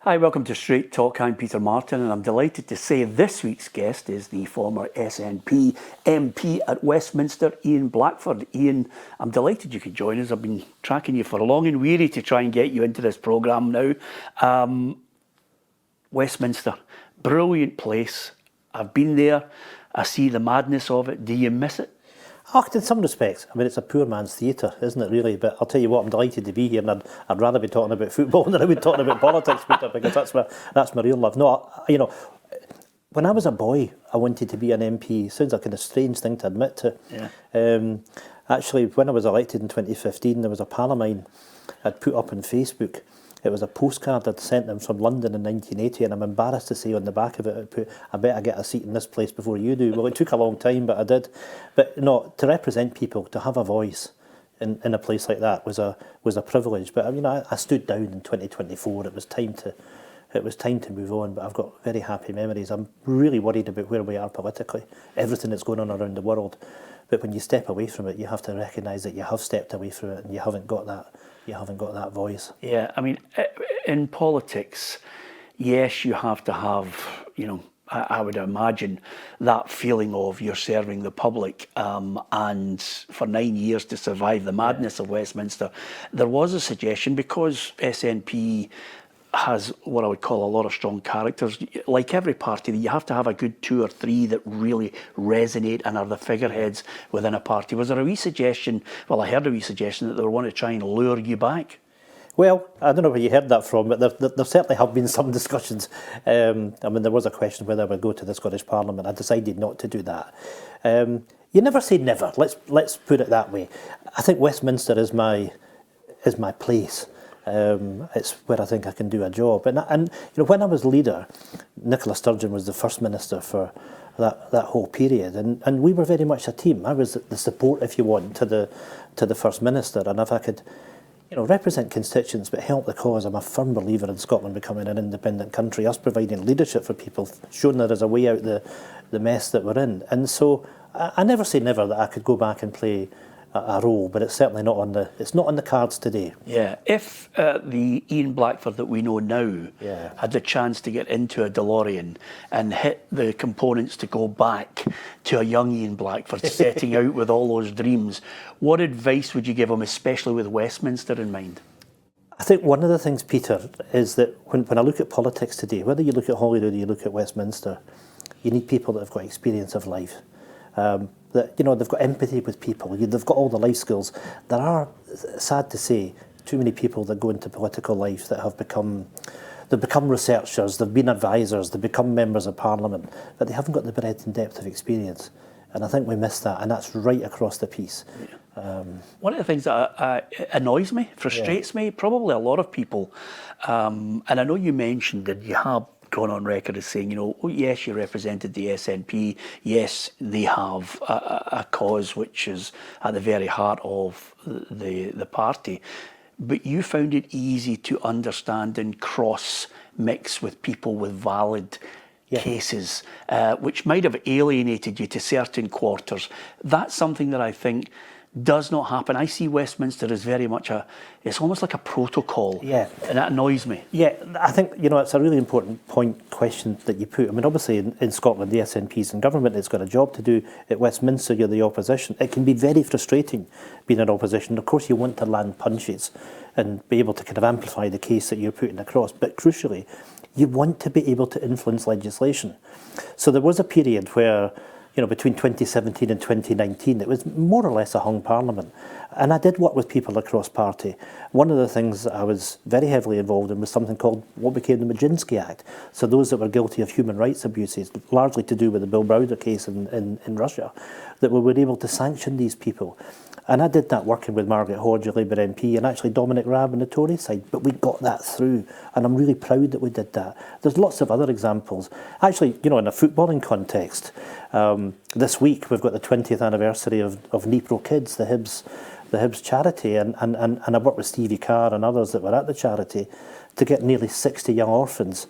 Hi, welcome to Straight Talk. I'm Peter Martin, and I'm delighted to say this week's guest is the former SNP MP at Westminster, Ian Blackford. Ian, I'm delighted you could join us. I've been tracking you for long and weary to try and get you into this programme now. Westminster, brilliant place. I've been there. I see the madness of it. Do you miss it? Oh, in some respects. I mean, it's a poor man's theatre, isn't it, really? But I'll tell you what, I'm delighted to be here, and I'd rather be talking about football than I would talking about politics, Peter, because that's my real love. No, when I was a boy, I wanted to be an MP. Sounds like a kind of strange thing to admit to. Yeah. Actually, when I was elected in 2015, there was a pal of mine I'd put up on Facebook. It was a postcard I'd sent them from London in 1980, and I'm embarrassed to say on the back of it, I put, "I bet I get a seat in this place before you do." Well, it took a long time, but I did. But no, to represent people, to have a voice in a place like that was a privilege. But I stood down in 2024. It was time to move on. But I've got very happy memories. I'm really worried about where we are politically, everything that's going on around the world. But when you step away from it, you have to recognise that you have stepped away from it, and you haven't got that voice. Yeah, I mean, in politics, yes, you have to have, I would imagine, that feeling of you're serving the public. And for 9 years to survive the madness of Westminster, there was a suggestion, because SNP has what I would call a lot of strong characters, like every party, that you have to have a good 2 or 3 that really resonate and are the figureheads within a party. Was there a wee suggestion, well, I heard a wee suggestion that they want to try and lure you back? Well, I don't know where you heard that from, but there certainly have been some discussions. There was a question whether I would go to the Scottish Parliament. I decided not to do that. You never say never, let's put it that way. I think Westminster is my place. It's where I think I can do a job. And when I was leader, Nicola Sturgeon was the first minister for that whole period, and we were very much a team. I was the support, if you want, to the first minister, and if I could represent constituents but help the cause, I'm a firm believer in Scotland becoming an independent country, us providing leadership for people, showing there is a way out the mess that we're in. And so I never say never that I could go back and play a role, but it's certainly not on the cards today. Yeah, if the Ian Blackford that we know now had the chance to get into a DeLorean and hit the components to go back to a young Ian Blackford setting out with all those dreams, what advice would you give him, especially with Westminster in mind? I think one of the things, Peter, is that when I look at politics today, whether you look at Holyrood or you look at Westminster, you need people that have got experience of life. That they've got empathy with people, they've got all the life skills. There are, sad to say, too many people that go into political life that have become researchers, they've been advisors, they've become members of Parliament, but they haven't got the breadth and depth of experience. And I think we miss that, and that's right across the piece. One of the things that annoys me, frustrates me, probably a lot of people, and I know you mentioned that you have gone on record as saying, yes, you represented the SNP, yes, they have a cause which is at the very heart of the party, but you found it easy to understand and cross-mix with people with valid cases, which might have alienated you to certain quarters. That's something that I think does not happen. I see Westminster as very much it's almost like a protocol. Yeah. And that annoys me. Yeah, I think, it's a really important question that you put. I mean, obviously in Scotland, the SNP's in government, it's got a job to do. At Westminster, you're the opposition. It can be very frustrating being in opposition. Of course, you want to land punches and be able to kind of amplify the case that you're putting across. But crucially, you want to be able to influence legislation. So there was a period where, between 2017 and 2019, it was more or less a hung parliament. And I did work with people across party. One of the things I was very heavily involved in was something called what became the Majinsky Act. So those that were guilty of human rights abuses, largely to do with the Bill Browder case in Russia, that we were able to sanction these people. And I did that working with Margaret Hodge, Labour MP, and actually Dominic Raab on the Tory side. But we got that through, and I'm really proud that we did that. There's lots of other examples. Actually, in a footballing context, this week we've got the 20th anniversary of Nipro Kids, the Hibs charity, and I worked with Stevie Carr and others that were at the charity to get nearly 60 young orphans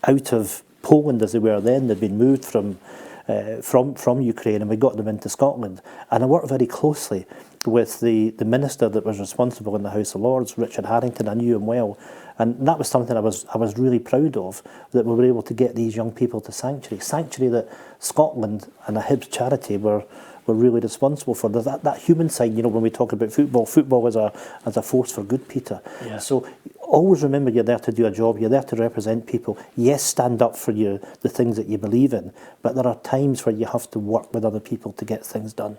out of Poland as they were then. They'd been moved from Ukraine, and we got them into Scotland. And I worked very closely with the minister that was responsible in the House of Lords, Richard Harrington. I knew him well, And that was something I was really proud of, that we were able to get these young people to Sanctuary that Scotland and a Hibs charity were really responsible for. That human side, you know, when we talk about football as a force for good, Peter. Yeah. So always remember you're there to do a job, you're there to represent people. Yes, stand up for the things that you believe in, but there are times where you have to work with other people to get things done.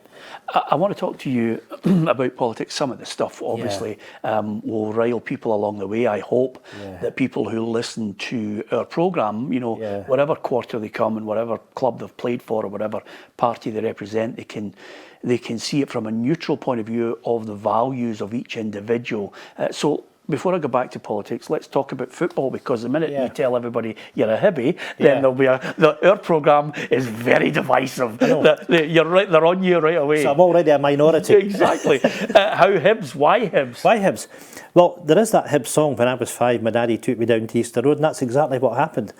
I want to talk to you about politics. Some of the stuff, obviously, will rile people along the way. I hope that people who listen to our programme, you know, whatever quarter they come and whatever club they've played for or whatever party they represent, they can see it from a neutral point of view of the values of each individual. So before I go back to politics, let's talk about football, because the minute you tell everybody you're a Hibbie, then there'll be our programme is very divisive. You're right, they're on you right away. So I'm already a minority. Exactly. How Hibs? Why Hibs? Why Hibs? Well, there is that Hibs song, when I was 5, my daddy took me down to Easter Road, and that's exactly what happened.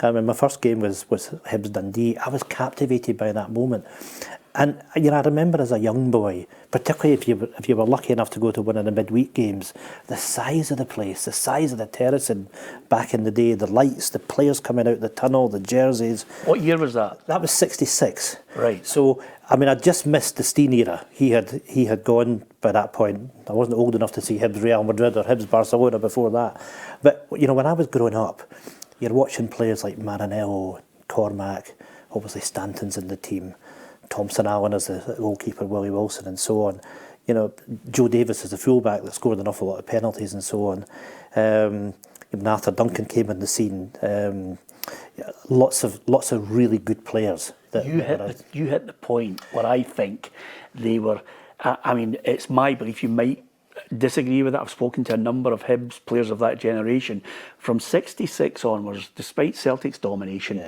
When my first game was Hibs Dundee, I was captivated by that moment. And you know, I remember as a young boy, particularly if you were lucky enough to go to one of the midweek games, the size of the place, the size of the terracing back in the day, the lights, the players coming out the tunnel, the jerseys. What year was that? That was 66. Right. So I mean, I just missed the Steen era. He had gone by that point. I wasn't old enough to see Hibs Real Madrid or Hibs Barcelona before that. But you know, when I was growing up, you're watching players like Maranello, Cormac, obviously Stanton's in the team, Thompson Allen as the goalkeeper, Willie Wilson, and so on. You know, Joe Davis is the fullback that scored an awful lot of penalties and so on. Even Arthur Duncan came on the scene. Lots of really good players. You hit the point where I think they were. I mean, it's my belief. You might disagree with it. I've spoken to a number of Hibs players of that generation. From '66 onwards, despite Celtic's domination,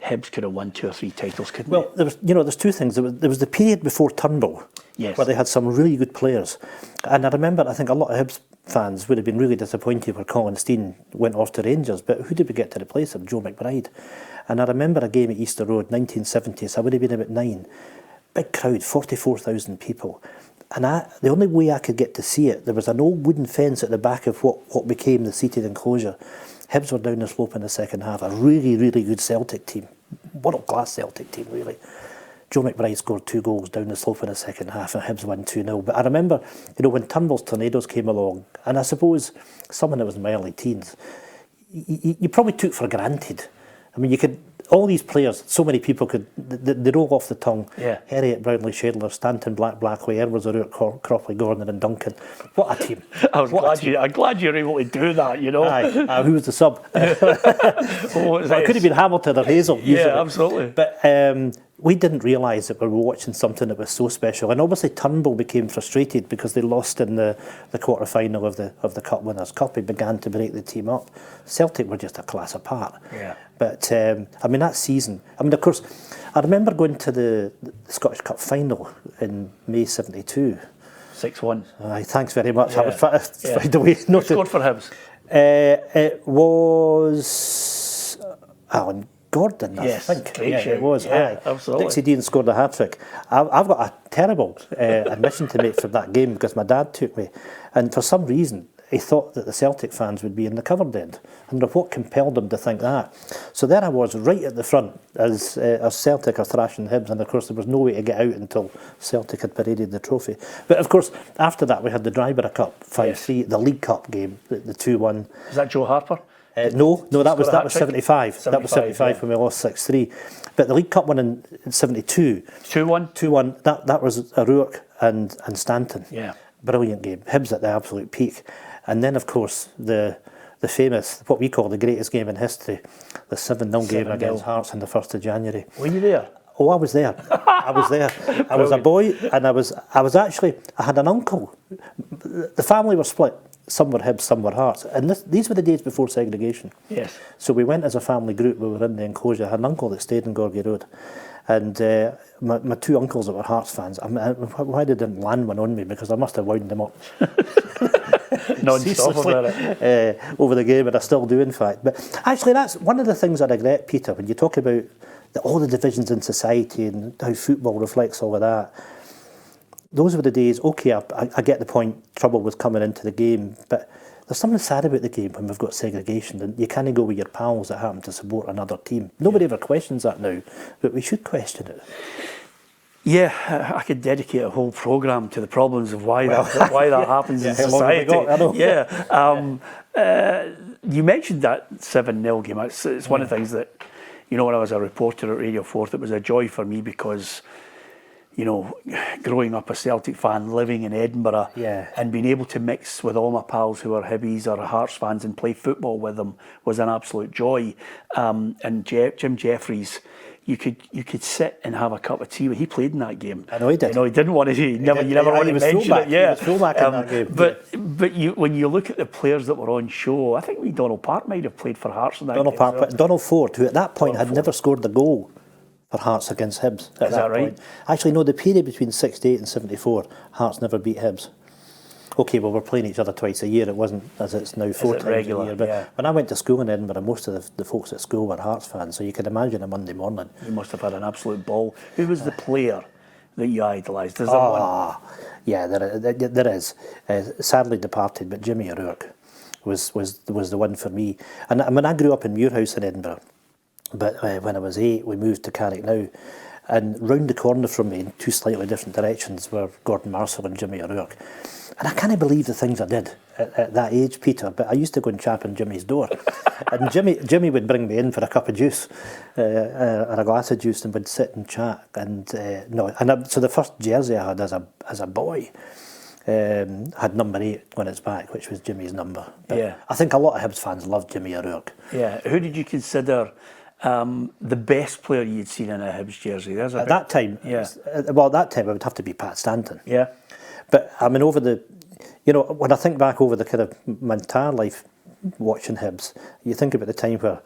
Hibs could have won 2 or 3 titles, couldn't they? Well, there's two things. There was the period before Turnbull, where they had some really good players. And I remember, I think a lot of Hibs fans would have been really disappointed where Colin Steen went off to Rangers, but who did we get to replace him? Joe McBride. And I remember a game at Easter Road, 1970, so I would have been about 9. Big crowd, 44,000 people. And the only way I could get to see it, there was an old wooden fence at the back of what became the seated enclosure. Hibs were down the slope in the second half, a really, really good Celtic team. World-class Celtic team, really. Joe McBride scored 2 goals down the slope in the second half, and Hibs won 2-0. But I remember, you know, when Turnbull's Tornadoes came along, and I suppose someone that was in my early teens, you probably took for granted. I mean, you could, all these players, so many people could, they roll off the tongue. Herriot, Brownlee, Shedler, Stanton, Blackley, Edwards, O'Rourke, Cropley, Gordon and Duncan. What a team. I'm glad you're able to do that, you know. Aye. Who was the sub? It could have been Hamilton or Hazel. Usually. Yeah, absolutely. But we didn't realise that we were watching something that was so special. And obviously Turnbull became frustrated because they lost in the quarter-final of the Cup Winners' Cup. He began to break the team up. Celtic were just a class apart. Yeah. But, I mean, that season... I mean, of course, I remember going to the Scottish Cup final in May 72. 6-1. Aye, thanks very much. I was trying to find a way... Who scored for Hibs? It was Alan Gordon, I think. It was. Yeah, absolutely. Dixie Dean scored a hat-trick. I've got a terrible admission to make from that game because my dad took me, and for some reason he thought that the Celtic fans would be in the covered end. I wonder what compelled him to think that. So there I was, right at the front, as Celtic are thrashing Hibs, and of course there was no way to get out until Celtic had paraded the trophy. But of course, after that we had the Dryborough Cup, 5-3, the League Cup game, the 2-1. Was that Joe Harper? No, that was 75. That was 75 when we lost 6-3. But the League Cup one in 72. 2-1. That was O'Rourke and Stanton. Yeah. Brilliant game. Hibs at the absolute peak. And then, of course, the famous, what we call the greatest game in history, the 7-0 game against Hearts on the 1st of January. Were you there? Oh, I was there. I was a boy, and I was actually, I had an uncle. The family were split. Some were Hibs, some were Hearts. And these were the days before segregation. Yes. So we went as a family group, we were in the enclosure. I had an uncle that stayed in Gorgie Road. And my 2 uncles that were Hearts fans, why they didn't land one on me, because I must have wound them up. Non-stop about it. Over the game, and I still do, in fact. But actually, that's one of the things I regret, Peter, when you talk about all the divisions in society and how football reflects all of that. Those were the days, okay, I get the point, trouble was coming into the game, but there's something sad about the game when we've got segregation, and you can't go with your pals that happen to support another team. Nobody ever questions that now, but we should question it. Yeah, I could dedicate a whole programme to the problems of why that happens in how long have we society. got? I know. Yeah. You mentioned that 7-0 game. It's one of the things that, you know, when I was a reporter at Radio 4, it was a joy for me because, you know, growing up a Celtic fan, living in Edinburgh, and being able to mix with all my pals who are Hibees or Hearts fans and play football with them was an absolute joy. And Jim Jeffries, you could sit and have a cup of tea. He played in that game. I know he did. You know, he didn't want to. You never want to mention it. Yeah, he was fullback in that game. But when you look at the players that were on show, I think Donald Park might have played for Hearts in that game. Donald Ford, who at that point had never scored the goal for Hearts against Hibs. Is that right? Actually, no, the period between 68 and 74, Hearts never beat Hibs. Okay, well, we're playing each other twice a year. It wasn't as it's now 4 times regular, a year. But when I went to school in Edinburgh, most of the folks at school were Hearts fans, so you can imagine a Monday morning. You must have had an absolute ball. Who was the player that you idolised? Is there one? Yeah, there is. Sadly departed, but Jimmy O'Rourke was the one for me. And I mean, I grew up in Muirhouse in Edinburgh, but when I was 8, we moved to Carricknow. And round the corner from me, in 2 slightly different directions, were Gordon Marcel and Jimmy O'Rourke. And I can't believe the things I did at that age, Peter, but I used to go and chap on Jimmy's door. And Jimmy would bring me in for a cup of juice, or a glass of juice, and we'd sit and chat. And so the first jersey I had as a boy had number 8 on its back, which was Jimmy's number. But I think a lot of Hibs fans loved Jimmy O'Rourke. Yeah. Who did you consider the best player you'd seen in a Hibs jersey? At that time, well, at that time, it would have to be Pat Stanton. Yeah. But I mean, when I think back over the kind of my entire life watching Hibs, you think about the time where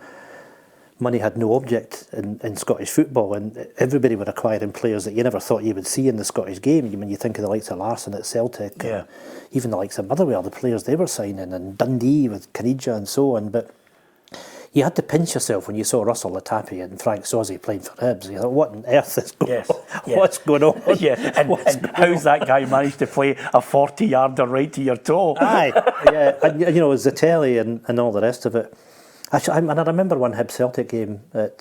money had no object in Scottish football, and everybody were acquiring players that you never thought you would see in the Scottish game. When you think of the likes of Larson at Celtic, even the likes of Motherwell, the players they were signing, and Dundee with Caniggia and so on. But you had to pinch yourself when you saw Russell Latapi and Frank Sozzi playing for Hibs. You thought, what on earth is going on? What's going on? And how's that guy managed to play a 40-yarder right to your toe? Aye, and Zatelli and all the rest of it. Actually, I remember one Hibs Celtic game at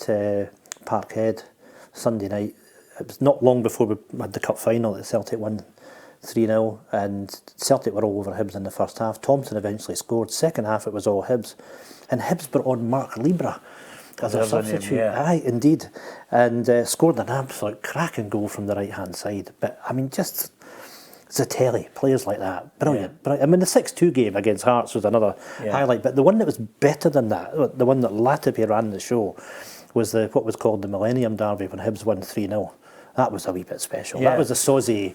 Parkhead Sunday night. It was not long before we had the cup final that Celtic won 3-0, and Celtic were all over Hibs in the first half. Thompson eventually scored. Second half, it was all Hibs. And Hibs brought on Mark Libra as a substitute. Aye, indeed. And scored an absolute cracking goal from the right-hand side. But, I mean, just Zatelli, players like that. Brilliant. I mean, the 6-2 game against Hearts was another highlight. But the one that was better than that, the one that Latapi ran the show, was what was called the Millennium Derby when Hibs won 3-0. That was a wee bit special. That was the Sozzi.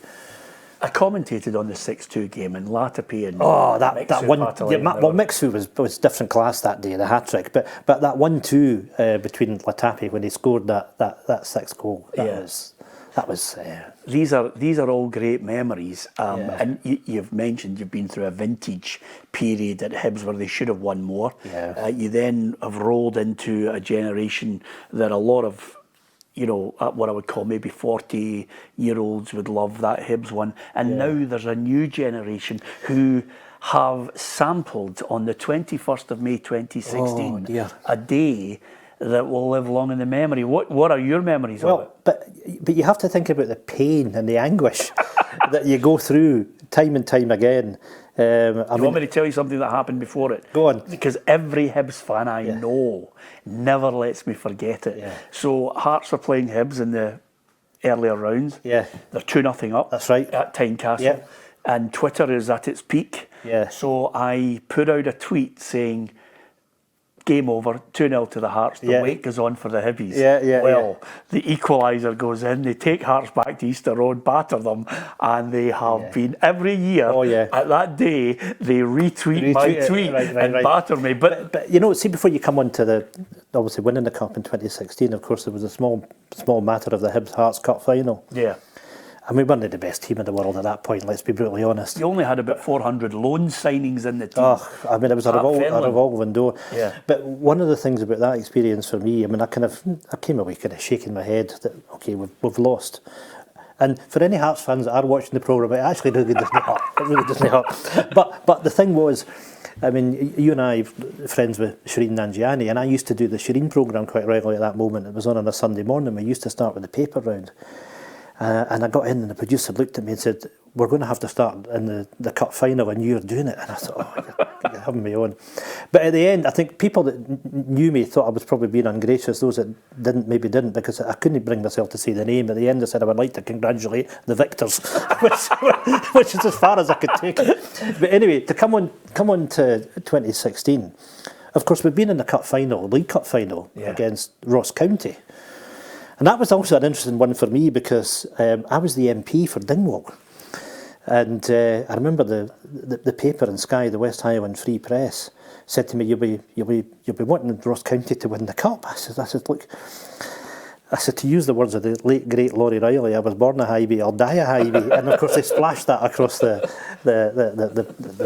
I commentated on the 6-2 game, and Latapi and that one. Mixu was different class that day, the hat trick. But that 1-2 between Latapi when he scored that 6th goal, that was. These are all great memories. And you've mentioned you've been through a vintage period at Hibs where they should have won more. You then have rolled into a generation that a lot of, what I would call maybe 40-year-olds would love that Hibs one. And now there's a new generation who have sampled on the 21st of May 2016 a day that will live long in the memory. What are your memories of it? But you have to think about the pain and the anguish that you go through time and time again. You want me to tell you something that happened before it? Go on. Because every Hibs fan I know never lets me forget it. So Hearts are playing Hibs in the earlier rounds. They're 2-0 up. That's right. At Tynecastle. And Twitter is at its peak. So I put out a tweet saying, game over, 2-0 to the Hearts. The wait goes on for the Hibees. The equaliser goes in. They take Hearts back to Easter Road, batter them, and they have been every year. At that day, they retweet my tweet and batter me. But see, before you come on to obviously winning the cup in 2016, of course, there was a small matter of the Hibs Hearts Cup final. And we weren't the best team in the world at that point, let's be brutally honest. You only had about 400 loan signings in the team. I mean, it was a revolving door. But one of the things about that experience for me, I mean, I came away kind of shaking my head that, okay, we've lost. And for any Hearts fans that are watching the programme, it actually really doesn't hurt. It really doesn't hurt. But the thing was, I mean, you and I are friends with Shireen Nanjiani, and I used to do the Shireen programme quite regularly at that moment. It was on a Sunday morning. We used to start with the paper round. And I got in and the producer looked at me and said, we're going to have to start in the cup final and you're doing it. And I thought, oh, you're having me on. But at the end, I think people that knew me thought I was probably being ungracious. Those that maybe didn't, because I couldn't bring myself to say the name. At the end I said I would like to congratulate the victors, which is as far as I could take it. But anyway, to come on to 2016, of course we've been in the cup final, League Cup final, against Ross County. And that was also an interesting one for me because I was the MP for Dingwall. And I remember the paper in Sky, the West Highland Free Press, said to me, "You'll be wanting Ross County to win the cup." I said, look, to use the words of the late great Laurie Riley, I was born a Hibee, I'll die a Hibee. And of course they splashed that across the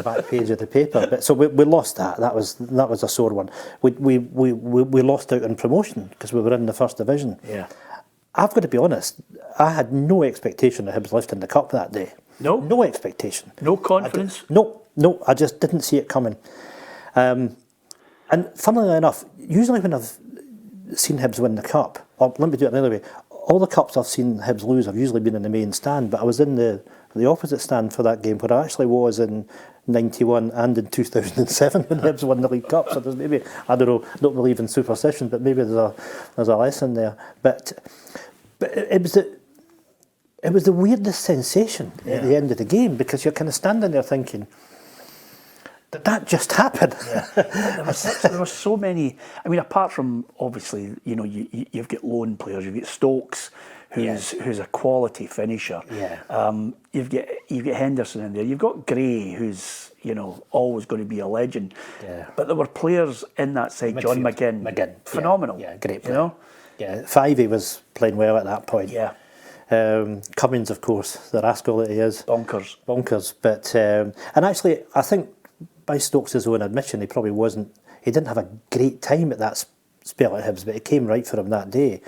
back page of the paper. But so we lost that. That was a sore one. We lost out on promotion because we were in the first division. Yeah. I've got to be honest, I had no expectation of Hibs lifting the cup that day. No expectation. No confidence? No, I just didn't see it coming. And funnily enough, usually when I've seen Hibs win the cup, or let me do it another way, all the cups I've seen Hibs lose have usually been in the main stand, but I was in the opposite stand for that game, where I actually was in 91 and in 2007 when Hibs won the League Cup. So there's maybe, I don't know, don't believe in superstition, but maybe there's a lesson there. But it was the weirdest sensation at the end of the game, because you're kind of standing there thinking, did that just happen? Yeah. There were so many. I mean, apart from obviously, you've got loan players. You've got Stokes, who's a quality finisher. Yeah. You've got Henderson in there. You've got Gray, who's always going to be a legend. Yeah. But there were players in that side. John McGinn, phenomenal. Yeah, great player. Yeah, Fivey was playing well at that point. Yeah. Cummins, of course, the rascal that he is. Bonkers. But and actually, I think by Stokes' own admission, he didn't have a great time at that spell at Hibs, but it came right for him that day.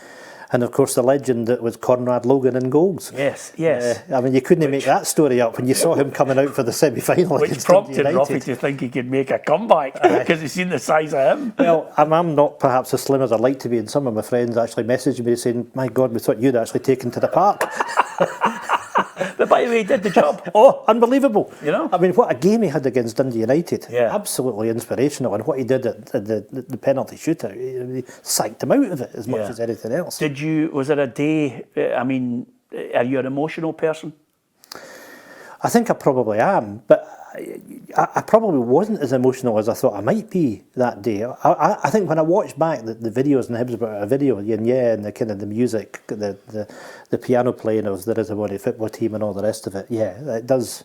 And of course, the legend that was Conrad Logan in goals. Yes. I mean, you couldn't make that story up when you saw him coming out for the semi-final. Which prompted Ruffy to think he could make a comeback because he's seen the size of him. Well, I'm not perhaps as slim as I'd like to be, and some of my friends actually messaged me saying, "My God, we thought you'd actually taken to the park." But by the way, he did the job. Oh, unbelievable. I mean, what a game he had against Dundee United. Yeah. Absolutely inspirational. And what he did at the penalty shootout, he psyched him out of it as much as anything else. Was there a day, I mean, are you an emotional person? I think I probably am, but I probably wasn't as emotional as I thought I might be that day. I think when I watched back the videos, and Hibs about a video, and the kind of the music, the piano playing of There Is a Money Football Team and all the rest of it, it does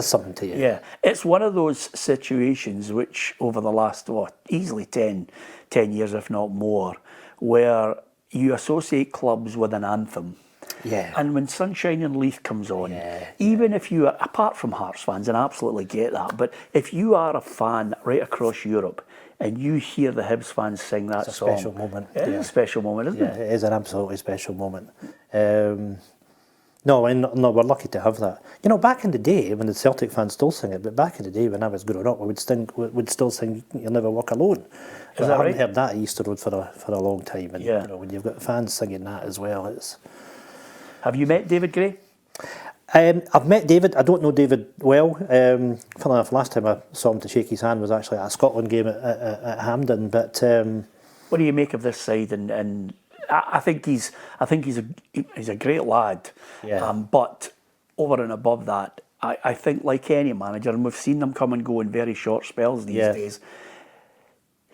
something to you. Yeah, it's one of those situations which over the last, easily 10 years, if not more, where you associate clubs with an anthem. Yeah. And when Sunshine and Leith comes on, even if you are, apart from Hearts fans, and I absolutely get that, but if you are a fan right across Europe and you hear the Hibs fans sing that song, it's a special moment. It is a special moment, isn't it? Yeah, it is an absolutely special moment. No, we're lucky to have that. Back in the day, when the Celtic fans still sing it, but back in the day when I was growing up, we'd still sing "You'll Never Walk Alone." Is that I haven't right? heard that at Easter Road for a long time, and when you've got fans singing that as well, it's. Have you met David Gray? I've met David. I don't know David well. Funnily enough, last time I saw him to shake his hand was actually at a Scotland game at Hampden. But what do you make of this side? And I think he's a great lad. Yeah. But over and above that, I think like any manager, and we've seen them come and go in very short spells these days.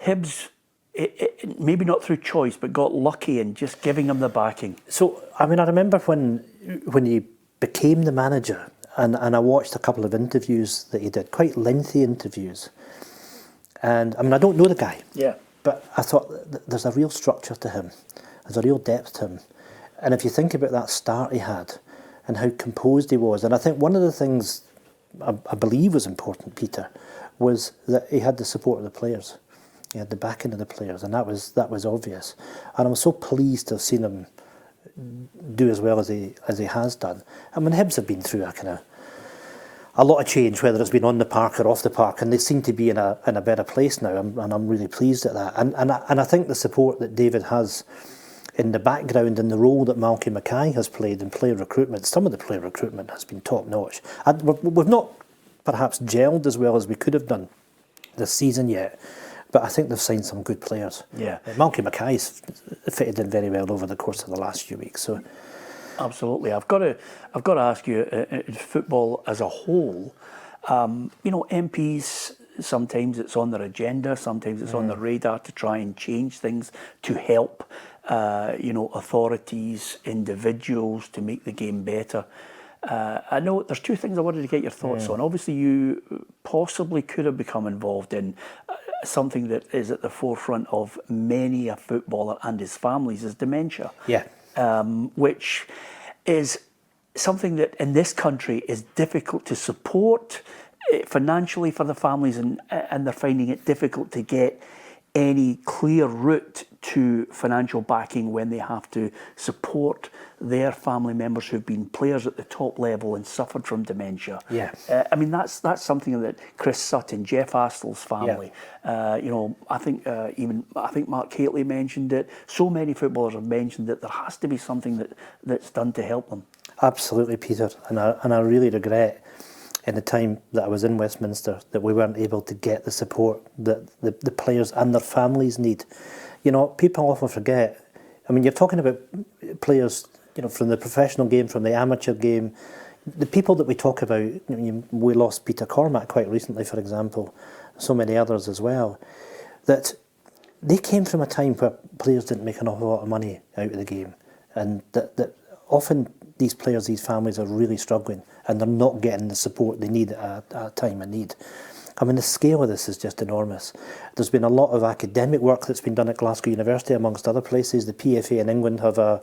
Hibs. Maybe not through choice, but got lucky in just giving him the backing. So, I mean, I remember when he became the manager, and I watched a couple of interviews that he did, quite lengthy interviews. And, I mean, I don't know the guy. Yeah. But I thought there's a real structure to him. There's a real depth to him. And if you think about that start he had and how composed he was, and I think one of the things I believe was important, Peter, was that he had the support of the players. He had the backing of the players, and that was obvious. And I'm so pleased to have seen him do as well as he has done. I mean, Hibs have been through a lot of change, whether it's been on the park or off the park, and they seem to be in a better place now, and I'm really pleased at that. And I think the support that David has in the background and the role that Malky Mackay has played in player recruitment, some of the player recruitment has been top notch. We've not perhaps gelled as well as we could have done this season yet, but I think they've signed some good players. Yeah, Malky Mackay's fitted in very well over the course of the last few weeks. So, absolutely. I've got to ask you, in football as a whole, MPs, sometimes it's on their agenda, sometimes it's on their radar to try and change things to help, authorities, individuals to make the game better. I know there's two things I wanted to get your thoughts on. Obviously, you possibly could have become involved in something that is at the forefront of many a footballer and his families is dementia. yeah. Which is something that in this country is difficult to support financially for the families, and they're finding it difficult to get any clear route to financial backing when they have to support their family members who've been players at the top level and suffered from dementia. Yeah. That's something that Chris Sutton, Jeff Astl's family, I think Mark Hateley mentioned it. So many footballers have mentioned that there has to be something that's done to help them. Absolutely, Peter, and I really regret in the time that I was in Westminster that we weren't able to get the support that the players and their families need. People often forget. I mean, you're talking about players, from the professional game, from the amateur game. The people that we talk about, we lost Peter Cormack quite recently, for example, so many others as well, that they came from a time where players didn't make an awful lot of money out of the game, and that often these players, these families are really struggling and they're not getting the support they need at a time of need. I mean, the scale of this is just enormous. There's been a lot of academic work that's been done at Glasgow University, amongst other places. The PFA in England have a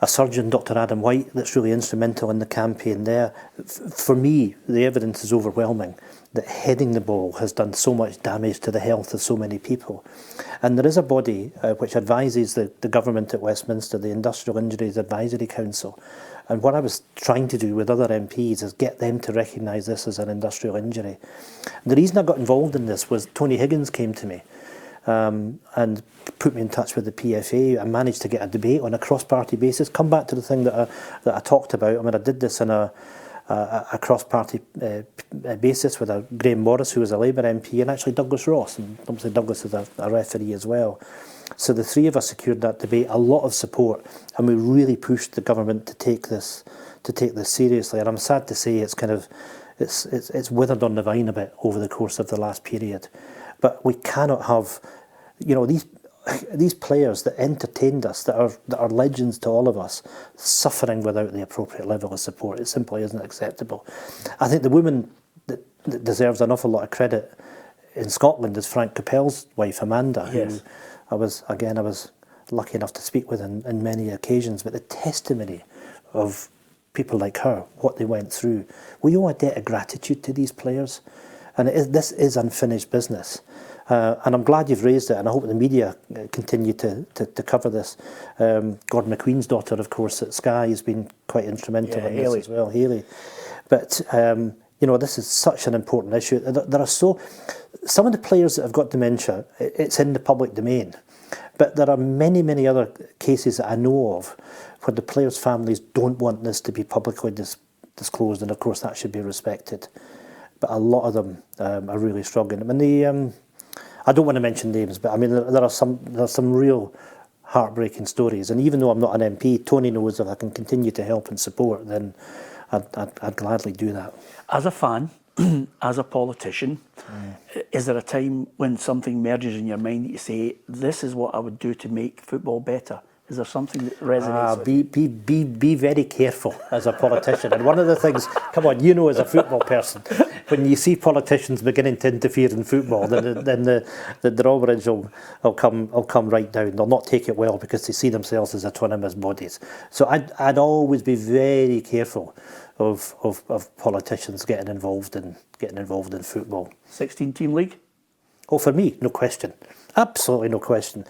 surgeon, Dr. Adam White, that's really instrumental in the campaign there. For me, the evidence is overwhelming that heading the ball has done so much damage to the health of so many people. And there is a body which advises the government at Westminster, the Industrial Injuries Advisory Council. And what I was trying to do with other MPs is get them to recognise this as an industrial injury. The reason I got involved in this was Tony Higgins came to me and put me in touch with the PFA. I managed to get a debate on a cross-party basis. Come back to the thing that I talked about. I mean, I did this on a cross-party basis with Graham Morris, who was a Labour MP, and actually Douglas Ross, and obviously Douglas is a referee as well. So the three of us secured that debate, a lot of support, and we really pushed the government to take this seriously. And I'm sad to say it's withered on the vine a bit over the course of the last period. But we cannot have, these players that entertained us, that are legends to all of us, suffering without the appropriate level of support. It simply isn't acceptable. I think the woman that deserves an awful lot of credit in Scotland is Frank Capel's wife, Amanda, Yes. who I was lucky enough to speak with on many occasions. But the testimony of people like her, what they went through, we owe a debt of gratitude to these players. And this is unfinished business. And I'm glad you've raised it, and I hope the media continue to cover this. Gordon McQueen's daughter, of course, at Sky has been quite instrumental in this as well, Hayley. But, this is such an important issue. There are some of the players that have got dementia, it's in the public domain. But there are many, many other cases that I know of where the players' families don't want this to be publicly disclosed, and of course that should be respected. But a lot of them are really struggling. I mean, I don't want to mention names, but I mean there are some real heartbreaking stories. And even though I'm not an MP, Tony knows if I can continue to help and support, then I'd gladly do that. As a fan, as a politician, is there a time when something merges in your mind that you say, this is what I would do to make football better? Is there something that resonates with you? Be very careful as a politician. And one of the things, come on, as a football person, when you see politicians beginning to interfere in football, then the drawbridge will come right down. They'll not take it well because they see themselves as autonomous bodies. So I'd always be very careful of politicians getting involved in football. 16-team league? Oh, for me, no question. Absolutely no question.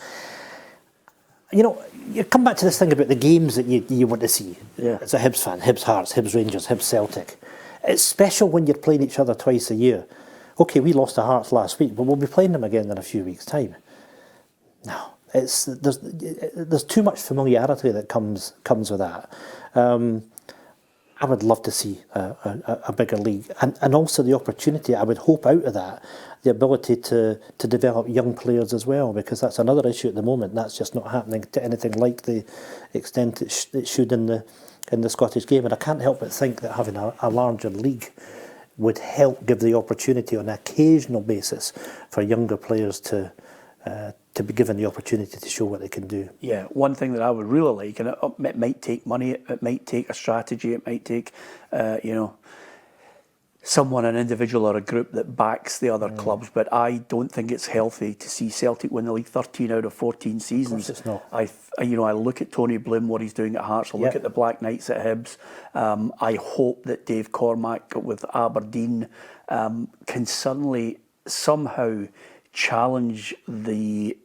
you know, you come back to this thing about the games that you want to see. Yeah. As a Hibs fan, Hibs Hearts, Hibs Rangers, Hibs Celtic. It's special when you're playing each other twice a year. Okay, we lost to Hearts last week, but we'll be playing them again in a few weeks' time. No, there's too much familiarity that comes with that. I would love to see a bigger league, and also the opportunity. I would hope out of that the ability to develop young players as well, because that's another issue at the moment. That's just not happening to anything like the extent it should in the Scottish game. And I can't help but think that having a larger league would help give the opportunity on an occasional basis for younger players to be given the opportunity to show what they can do. Yeah, one thing that I would really like, and it might take money, it might take a strategy, it might take, someone, an individual or a group that backs the other clubs, but I don't think it's healthy to see Celtic win the league 13 out of 14 seasons. Of course it's not. I look at Tony Bloom, what he's doing at Hearts, I look at the Black Knights at Hibs. I hope that Dave Cormack with Aberdeen can suddenly somehow challenge the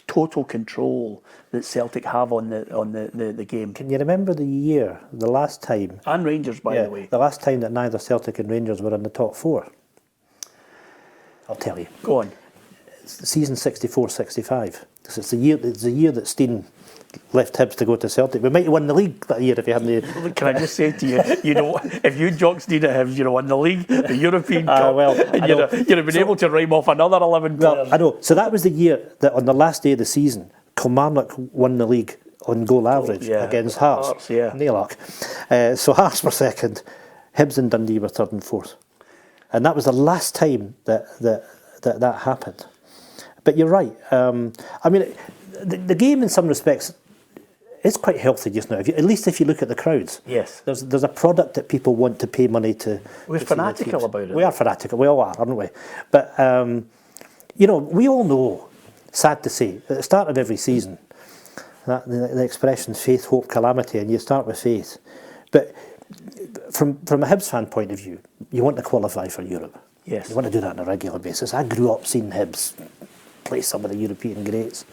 total control that Celtic have on the game. Can you remember the last time? And Rangers, by the way. The last time that neither Celtic and Rangers were in the top four? I'll tell you. Go on. It's season 64-65. It's the year that Steen left Hibs to go to Celtic. We might have won the league that year if you hadn't. Can I just say to you, if you jock Steen at Hibs, you'd have won the league, the European Cup, and you'd have been able to rhyme off another 11 players. Well, I know. So that was the year that on the last day of the season, Kilmarnock won the league on goal average against Hearts. No luck. So Hearts were second, Hibs and Dundee were third and fourth. And that was the last time that happened. But you're right. I mean, the game in some respects is quite healthy just now. At least if you look at the crowds. Yes. There's a product that people want to pay money to. We're fanatical about it. We are fanatical. We all are, aren't we? But, we all know, sad to say, at the start of every season, that the expression faith, hope, calamity, and you start with faith. But from a Hibs fan point of view, you want to qualify for Europe. Yes. You want to do that on a regular basis. I grew up seeing Hibs play some of the European greats.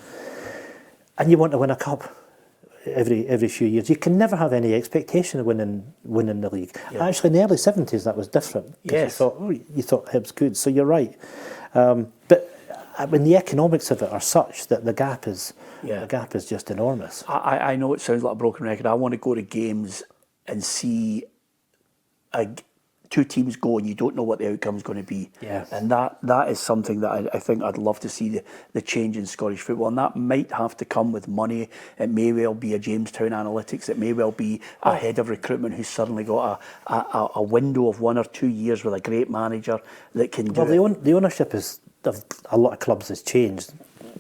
And you want to win a cup every few years. You can never have any expectation of winning the league. Yeah. Actually, in the early 70s, that was different. Yes. You thought Hibs could. So you're right. But I mean, the economics of it are such that the gap is just enormous. I know it sounds like a broken record. I want to go to games and see two teams go and you don't know what the outcome's going to be. Yeah. And that is something that I think I'd love to see the change in Scottish football. And that might have to come with money. It may well be a Jamestown Analytics. It may well be a head of recruitment who's suddenly got a window of 1 or 2 years with a great manager that can do it. The ownership of a lot of clubs has changed.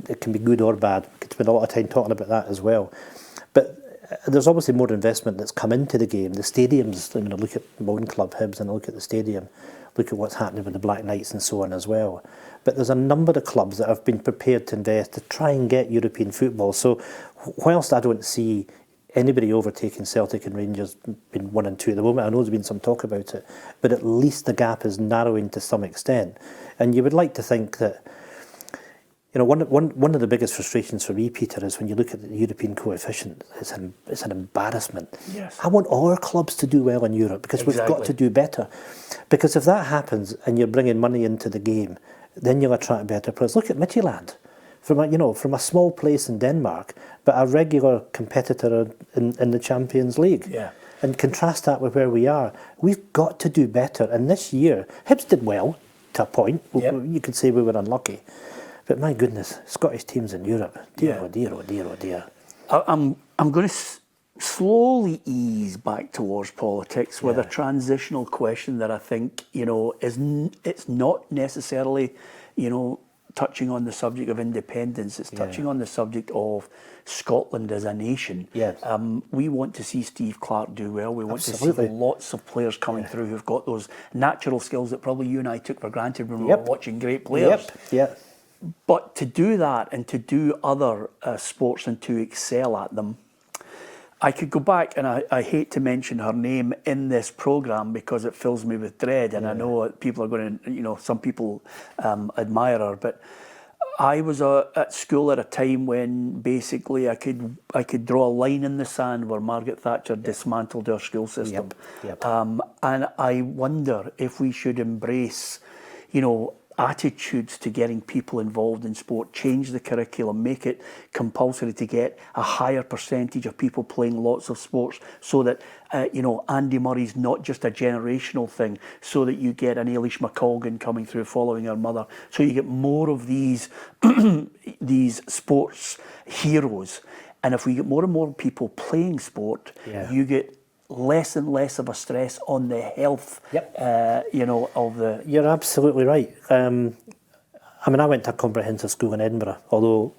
It can be good or bad. We could spend a lot of time talking about that as well. But there's obviously more investment that's come into the game. The stadiums, I look at my own club, Hibs, and I look at the stadium, look at what's happening with the Black Knights and so on as well. But there's a number of clubs that have been prepared to invest to try and get European football. So whilst I don't see anybody overtaking Celtic and Rangers being 1 and 2 at the moment, I know there's been some talk about it, but at least the gap is narrowing to some extent. And you would like to think that, one of the biggest frustrations for me, Peter, is when you look at the European coefficient, it's an embarrassment. Yes. I want all our clubs to do well in Europe because we've got to do better. Because if that happens and you're bringing money into the game, then you'll attract better players. Look at Midtjylland, from a small place in Denmark, but a regular competitor in the Champions League. Yeah. And contrast that with where we are. We've got to do better. And this year, Hibs did well to a point. Yep. You could say we were unlucky. But my goodness, Scottish teams in Europe, oh dear. I'm going to slowly ease back towards politics with a transitional question that I think, it's not necessarily, touching on the subject of independence. It's touching on the subject of Scotland as a nation. Yes. We want to see Steve Clarke do well. We want to see lots of players coming through who've got those natural skills that probably you and I took for granted when we were watching great players. Yep. But to do that and to do other sports and to excel at them, I could go back, and I hate to mention her name in this programme because it fills me with dread, and I know people are going to, some people admire her, but I was at school at a time when basically I could draw a line in the sand where Margaret Thatcher dismantled our school system. Yep. And I wonder if we should embrace, attitudes to getting people involved in sport, change the curriculum, make it compulsory to get a higher percentage of people playing lots of sports so that, Andy Murray's not just a generational thing, so that you get an Eilish McColgan coming through following her mother. So you get more of these, these sports heroes. And if we get more and more people playing sport, you get less and less of a stress on the health, of the... You're absolutely right. I went to a comprehensive school in Edinburgh, although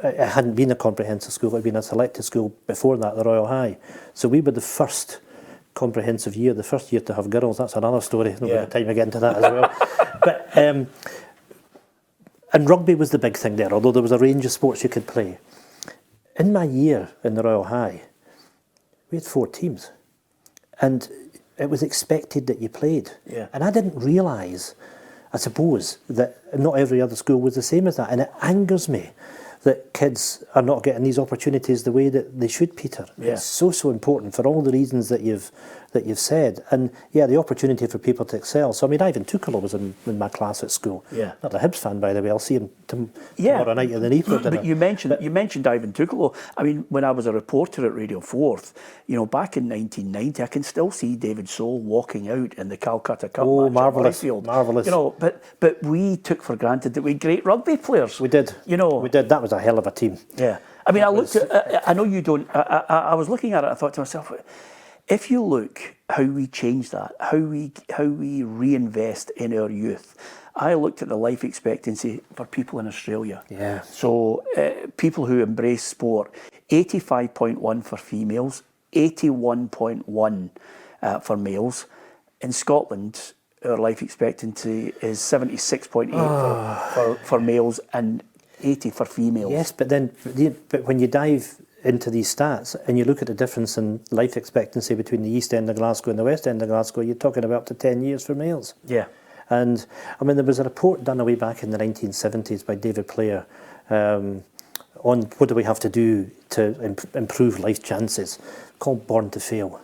it hadn't been a comprehensive school, it had been a selected school before that, the Royal High. So we were the first comprehensive year, the first year to have girls. That's another story. No time to get into that as well. But and rugby was the big thing there, although there was a range of sports you could play. In my year in the Royal High, we had 4 teams, and it was expected that you played. And I didn't realise, I suppose, that not every other school was the same as that, and it angers me that kids are not getting these opportunities the way that they should, Peter. It's so important for all the reasons that you've said, and the opportunity for people to excel. So Ivan Tucholo was in my class at school. Not a Hibs fan, by the way. I'll see him tomorrow night at the Nipper dinner. But you mentioned Ivan Tucholo. When I was a reporter at Radio 4th, back in 1990, I can still see David Soul walking out in the Calcutta Cup match marvellous, at Highfield. marvellous. But we took for granted that we had great rugby players. We did. We did. That was a hell of a team. I looked at. I know you don't. I was looking at it. I thought to myself, if you look how we change that, how we reinvest in our youth. I looked at the life expectancy for people in Australia. So people who embrace sport, 85.1 for females, 81.1 for males. In Scotland, our life expectancy is 76.8 for males and 80 for females. Yes, but when you dive into these stats and you look at the difference in life expectancy between the East End of Glasgow and the West End of Glasgow, you're talking about up to 10 years for males. And there was a report done way back in the 1970s by David Player on what do we have to do to improve life chances, called Born to Fail.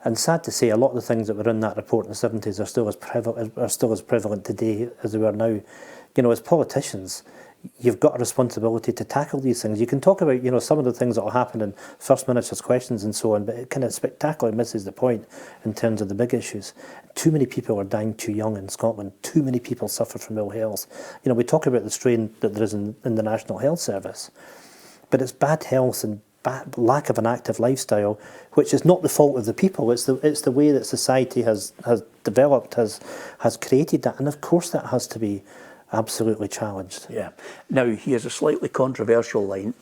And sad to say, a lot of the things that were in that report in the 70s are still as prevalent today as they were now. As politicians, you've got a responsibility to tackle these things. You can talk about, some of the things that will happen in first minister's questions and so on, but it kind of spectacularly misses the point in terms of the big issues. Too many people are dying too young in Scotland. Too many people suffer from ill health. We talk about the strain that there is in the National Health Service, but it's bad health and lack of an active lifestyle, which is not the fault of the people. It's the way that society has developed, has created that, and of course that has to be absolutely challenged. Now, here's a slightly controversial line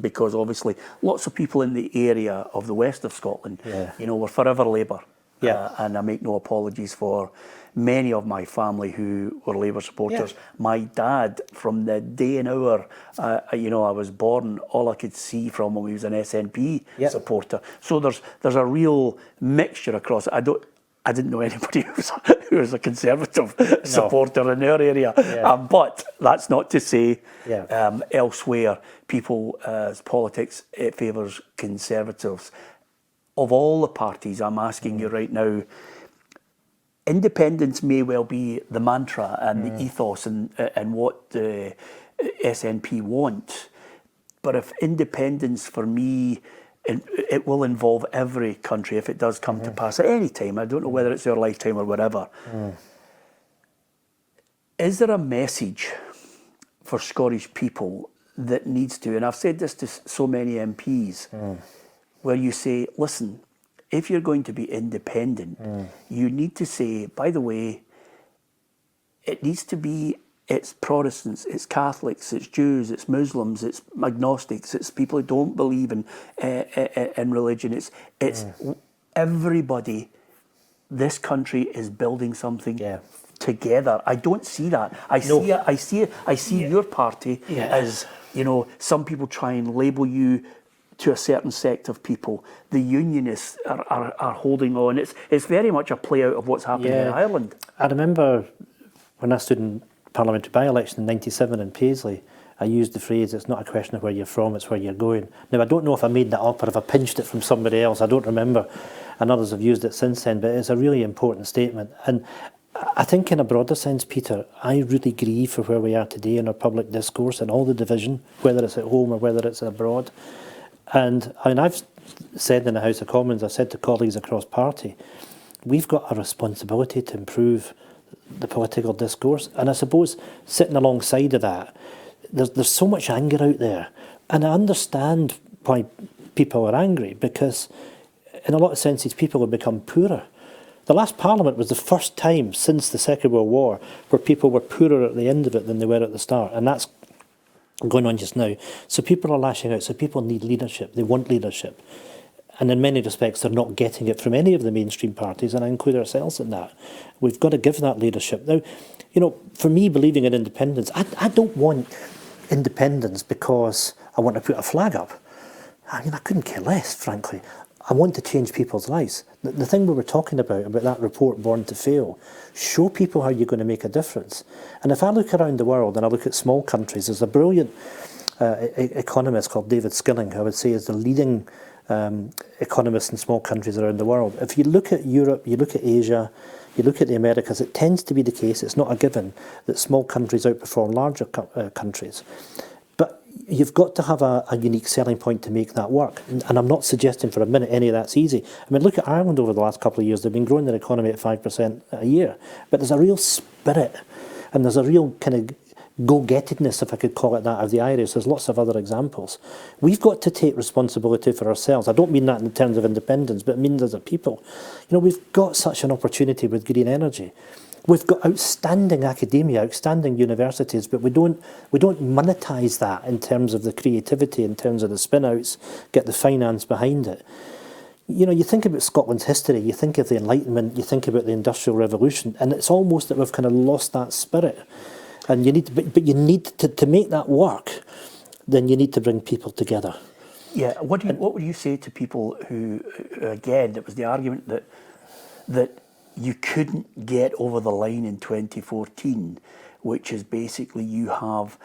because obviously lots of people in the area of the west of Scotland, were forever Labour. And I make no apologies for many of my family who were Labour supporters. My dad, from the day and hour, I was born, all I could see from him, he was an SNP supporter. So there's a real mixture across. I didn't know anybody who was a Conservative supporter in our area. But that's not to say elsewhere people's politics favours Conservatives. Of all the parties, I'm asking you right now, independence may well be the mantra and the ethos and what the SNP want. But if independence for me, it will involve every country if it does come to pass at any time. I don't know whether it's our lifetime or whatever. Is there a message for Scottish people that needs to, and I've said this to so many MPs, where you say, listen, if you're going to be independent, you need to say, by the way, it needs to be, it's Protestants, it's Catholics, it's Jews, it's Muslims, it's agnostics, it's people who don't believe in religion. It's everybody. This country is building something together. I don't see that. I see your party as, some people try and label you to a certain sect of people. The unionists are holding on. It's very much a play out of what's happening in Ireland. I remember when I stood in parliamentary by-election in '97 in Paisley, I used the phrase, it's not a question of where you're from, it's where you're going. Now, I don't know if I made that up or if I pinched it from somebody else, I don't remember, and others have used it since then, but it's a really important statement. And I think in a broader sense, Peter, I really grieve for where we are today in our public discourse and all the division, whether it's at home or whether it's abroad. And I mean, I've said in the House of Commons, I've said to colleagues across party, we've got a responsibility to improve the political discourse. And I suppose sitting alongside of that, there's so much anger out there. And I understand why people are angry, because in a lot of senses, people have become poorer. The last Parliament was the first time since the Second World War where people were poorer at the end of it than they were at the start. And that's going on just now. So people are lashing out. So people need leadership. They want leadership. And in many respects, they're not getting it from any of the mainstream parties, and I include ourselves in that. We've got to give that leadership. Now, you know, for me, believing in independence, I don't want independence because I want to put a flag up. I mean, I couldn't care less, frankly. I want to change people's lives. The thing we were talking about that report, Born to Fail, show people how you're going to make a difference. And if I look around the world and I look at small countries, there's a brilliant economist called David Skilling, who I would say is the leading economist in small countries around the world. If you look at Europe, you look at Asia, you look at the Americas, it tends to be the case, it's not a given, that small countries outperform larger countries. But you've got to have a unique selling point to make that work. And I'm not suggesting for a minute any of that's easy. I mean, look at Ireland over the last couple of years. They've been growing their economy at 5% a year. But there's a real spirit and there's a real kind of go-gettedness, if I could call it that, of the Irish. There's lots of other examples. We've got to take responsibility for ourselves. I don't mean that in terms of independence, but it means as a people. You know, we've got such an opportunity with green energy. We've got outstanding academia, outstanding universities, but we don't monetize that in terms of the creativity, in terms of the spin-outs, get the finance behind it. You know, you think about Scotland's history, you think of the Enlightenment, you think about the Industrial Revolution, and it's almost that we've kind of lost that spirit. And you need to, but you need to make that work, then you need to bring people together. Yeah, what would you say to people who, again, it was the argument that you couldn't get over the line in 2014, which is basically you have,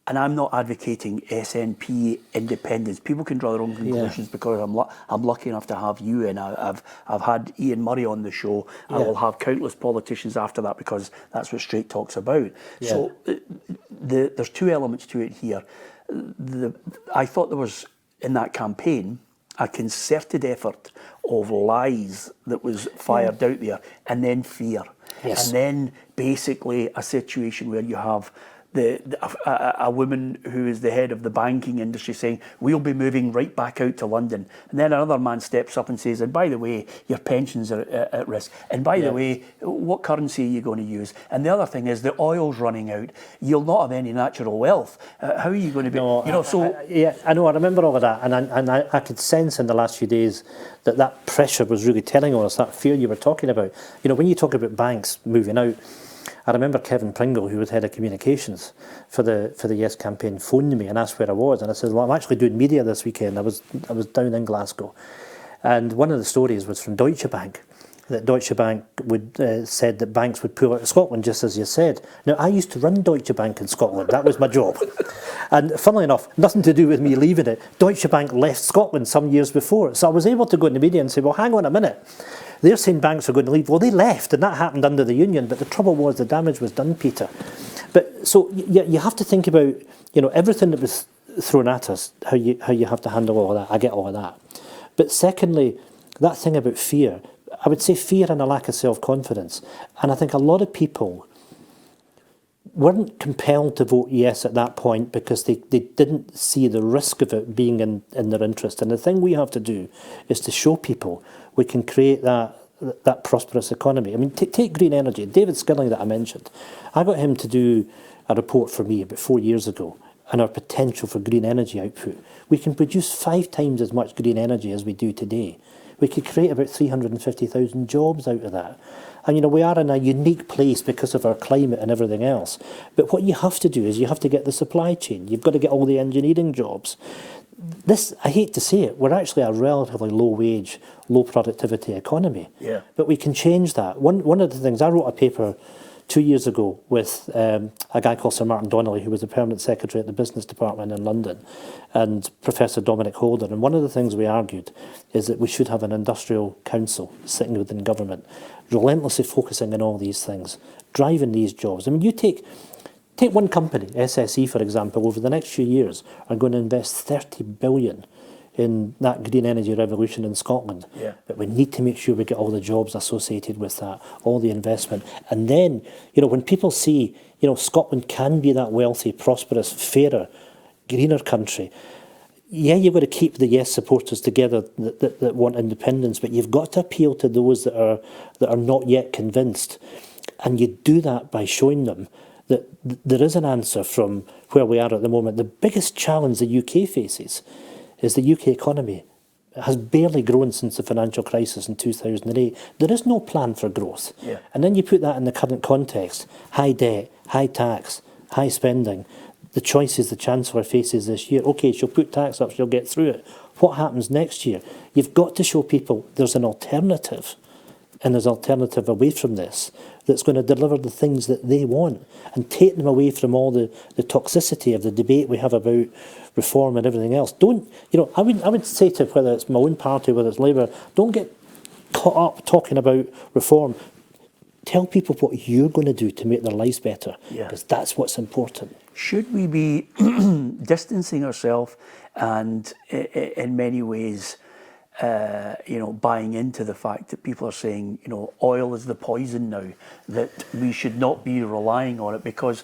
and I'm not advocating SNP independence. People can draw their own conclusions because I'm lucky enough to have you, and I've had Ian Murray on the show. I will have countless politicians after that because that's what Straight Talk's about. Yeah. So there's two elements to it here. I thought there was, in that campaign, a concerted effort of lies that was fired out there, and then fear. Yes. And then basically a situation where you have a woman who is the head of the banking industry saying, we'll be moving right back out to London. And then another man steps up and says, and by the way, your pensions are at risk. And by the way, what currency are you going to use? And the other thing is the oil's running out. You'll not have any natural wealth. How are you going to be? No, you know, I know, I remember all of that. And I could sense in the last few days that pressure was really telling on us, that fear you were talking about. You know, when you talk about banks moving out, I remember Kevin Pringle, who was head of communications for the Yes campaign, phoned me and asked where I was, and I said, well, I'm actually doing media this weekend. I was down in Glasgow, and one of the stories was from Deutsche Bank, that Deutsche Bank said that banks would pull out of Scotland, just as you said. Now, I used to run Deutsche Bank in Scotland. That was my job. And funnily enough, nothing to do with me leaving it. Deutsche Bank left Scotland some years before. So I was able to go in the media and say, well, hang on a minute. They're saying banks are going to leave. Well, they left, and that happened under the union. But the trouble was the damage was done, Peter. But so you have to think about, you know, everything that was thrown at us, how you have to handle all of that. I get all of that. But secondly, that thing about fear, I would say fear and a lack of self-confidence. And I think a lot of people weren't compelled to vote yes at that point because they didn't see the risk of it being in their interest. And the thing we have to do is to show people we can create that prosperous economy. I mean, take green energy. David Skilling that I mentioned, I got him to do a report for me about 4 years ago on our potential for green energy output. We can produce 5 times as much green energy as we do today. We could create about 350,000 jobs out of that. And, you know, we are in a unique place because of our climate and everything else. But what you have to do is you have to get the supply chain. You've got to get all the engineering jobs. This, I hate to say it, we're actually a relatively low-wage, low-productivity economy. Yeah. But we can change that. One of the things, I wrote a paper 2 years ago with a guy called Sir Martin Donnelly, who was the permanent secretary at the business department in London, and Professor Dominic Holder. And one of the things we argued is that we should have an industrial council sitting within government, relentlessly focusing on all these things, driving these jobs. I mean, you take one company, SSE, for example, over the next few years are going to invest 30 billion in that green energy revolution in Scotland. Yeah. But we need to make sure we get all the jobs associated with that, all the investment. And then, you know, when people see, you know, Scotland can be that wealthy, prosperous, fairer, greener country, yeah, you've got to keep the yes supporters together that want independence, but you've got to appeal to those that are not yet convinced. And you do that by showing them that there is an answer from where we are at the moment. The biggest challenge the UK faces is the UK economy has barely grown since the financial crisis in 2008. There is no plan for growth. Yeah. And then you put that in the current context, high debt, high tax, high spending, the choices the Chancellor faces this year. OK, she'll put tax up, she'll get through it. What happens next year? You've got to show people there's an alternative, and there's an alternative away from this that's going to deliver the things that they want and take them away from all the toxicity of the debate we have about reform and everything else. Don't, you know, I would say to whether it's my own party, whether it's Labour, don't get caught up talking about reform. Tell people what you're going to do to make their lives better, because that's what's important. Should we be distancing ourselves and in many ways, you know, buying into the fact that people are saying, you know, oil is the poison now, that we should not be relying on it? Because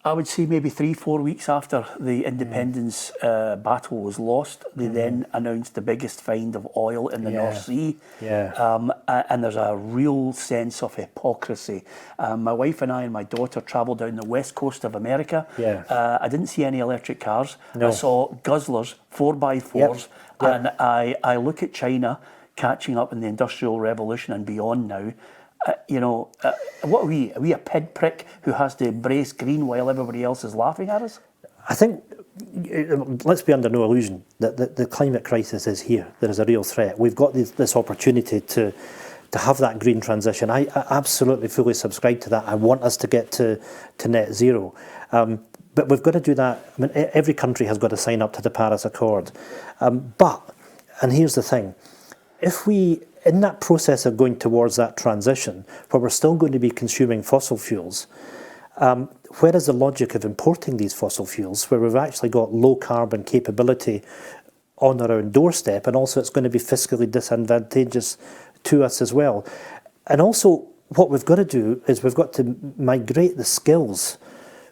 I would say maybe 3-4 weeks after the independence battle was lost, they then announced the biggest find of oil in the North Sea. And there's a real sense of hypocrisy. My wife and I and my daughter travelled down the west coast of America. I didn't see any electric cars. I saw guzzlers, 4x4s. And I look at China catching up in the Industrial Revolution and beyond now. You know, what are we? Are we a pinprick who has to embrace green while everybody else is laughing at us? I think, let's be under no illusion that the climate crisis is here. There is a real threat. We've got this opportunity to have that green transition. I absolutely fully subscribe to that. I want us to get to net zero. But we've got to do that. I mean, every country has got to sign up to the Paris Accord. But, and here's the thing, if we, in that process of going towards that transition, where we're still going to be consuming fossil fuels, where is the logic of importing these fossil fuels, where we've actually got low carbon capability on our own doorstep, and also it's going to be fiscally disadvantageous to us as well. And also, what we've got to do is we've got to migrate the skills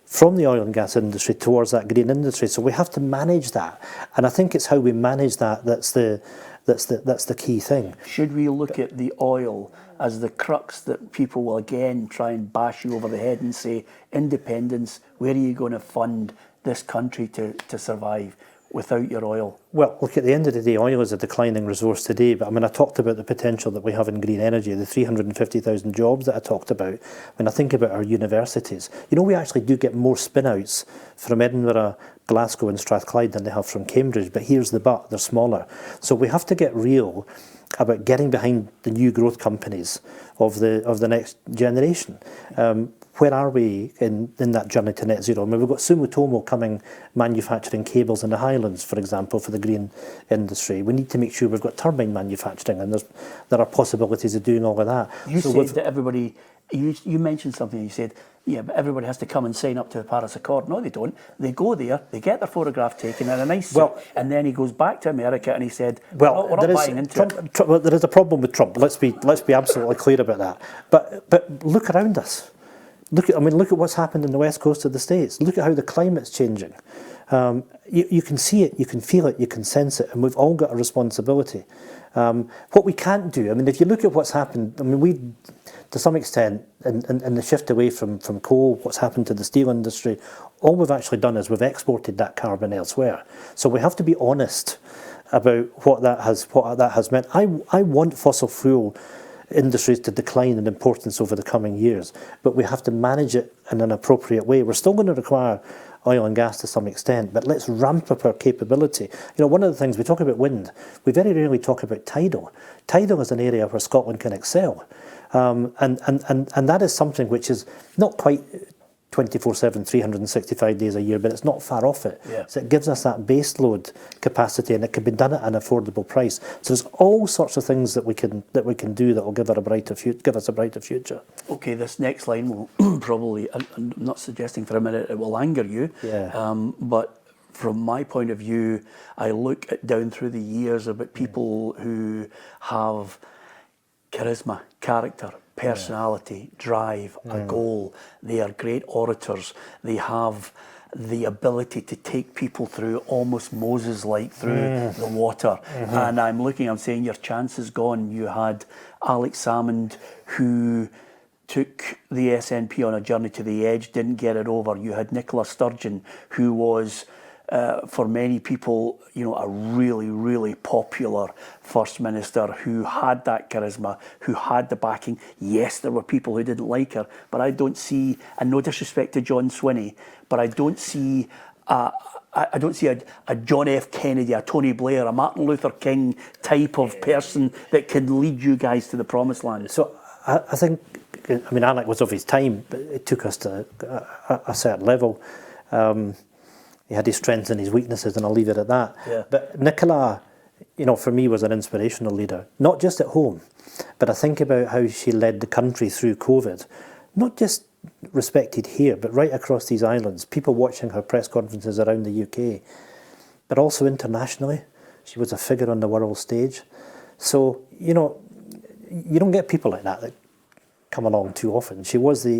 from the oil and gas industry towards that green industry. So we have to manage that. And I think it's how we manage that that's the key thing. Should we look at the oil as the crux that people will again try and bash you over the head and say, independence, where are you going to fund this country to survive without your oil? Well, look, at the end of the day, oil is a declining resource today, but I mean, I talked about the potential that we have in green energy, the 350,000 jobs that I talked about. When I think about our universities, you know, we actually do get more spin-outs from Edinburgh, Glasgow and Strathclyde than they have from Cambridge, but here's the but, they're smaller. So we have to get real about getting behind the new growth companies of the next generation. Where are we in that journey to net zero? I mean, we've got Sumitomo coming manufacturing cables in the Highlands, for example, for the green industry. We need to make sure we've got turbine manufacturing, and there are possibilities of doing all of that. You said that everybody, you mentioned something, you said, yeah, but everybody has to come and sign up to the Paris Accord. No, they don't. They go there, they get their photograph taken in a nice suit, and then he goes back to America and he said, well, we're not buying into it. Well, there is a problem with Trump. Let's be absolutely clear about that. But look around us. Look at what's happened in the west coast of the States. Look at how the climate's changing. You can see it, you can feel it, you can sense it, and we've all got a responsibility. What we can't do, I mean, if you look at what's happened, I mean, we, to some extent, in the shift away from coal, what's happened to the steel industry, all we've actually done is we've exported that carbon elsewhere. So we have to be honest about what that has meant. I want fossil fuel industries to decline in importance over the coming years, but we have to manage it in an appropriate way. We're still going to require oil and gas to some extent, but let's ramp up our capability. You know, one of the things, we talk about wind, we very rarely talk about tidal. Tidal is an area where Scotland can excel. And that is something which is not quite 24/7, 365 days a year, but it's not far off it. Yeah. So it gives us that base load capacity, and it can be done at an affordable price. So there's all sorts of things that we can do that will give us a brighter future. Okay, this next line will probably, I'm not suggesting for a minute it will anger you, but from my point of view, I look down through the years about people who have charisma, character, personality, drive, a goal. They are great orators. They have the ability to take people through almost Moses-like through the water. And I'm saying your chance is gone. You had Alex Salmond, who took the SNP on a journey to the edge, didn't get it over. You had Nicola Sturgeon, who was for many people, a really, really popular First Minister who had that charisma, who had the backing. Yes, there were people who didn't like her, but I don't see, and no disrespect to John Swinney, but I don't see a John F. Kennedy, a Tony Blair, a Martin Luther King type of person that can lead you guys to the promised land. So I think, Alec was of his time, but it took us to a certain level. He had his strengths and his weaknesses, and I'll leave it at that. Yeah. But Nicola, for me, was an inspirational leader, not just at home, but I think about how she led the country through COVID, not just respected here, but right across these islands, people watching her press conferences around the UK, but also internationally. She was a figure on the world stage. So, you don't get people like that come along too often.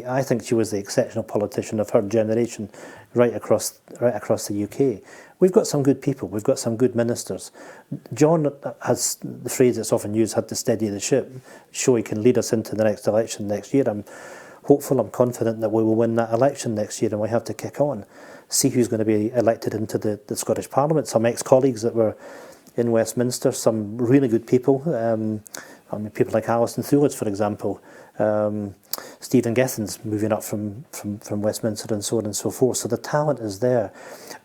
I think she was the exceptional politician of her generation right across the UK. We've got some good people, we've got some good ministers. John has the phrase that's often used, had to steady the ship, show he can lead us into the next election next year. I'm hopeful, I'm confident that we will win that election next year, and we have to kick on. See who's going to be elected into the Scottish Parliament. Some ex-colleagues that were in Westminster, some really good people. People like Alison Thulis, for example. Stephen Gethin's moving up from Westminster, and so on and so forth. So the talent is there.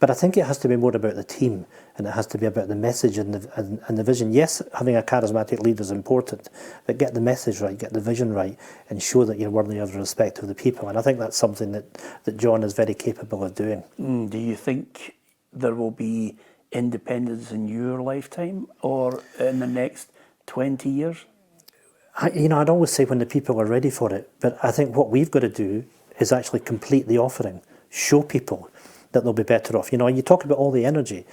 But I think it has to be more about the team, and it has to be about the message and the vision. Yes, having a charismatic leader is important, but get the message right, get the vision right, and show that you're worthy of the respect of the people. And I think that's something that John is very capable of doing. Do you think there will be independence in your lifetime or in the next 20 years? I'd always say when the people are ready for it, but I think what we've got to do is actually complete the offering, show people that they'll be better off. You talk about all the energy.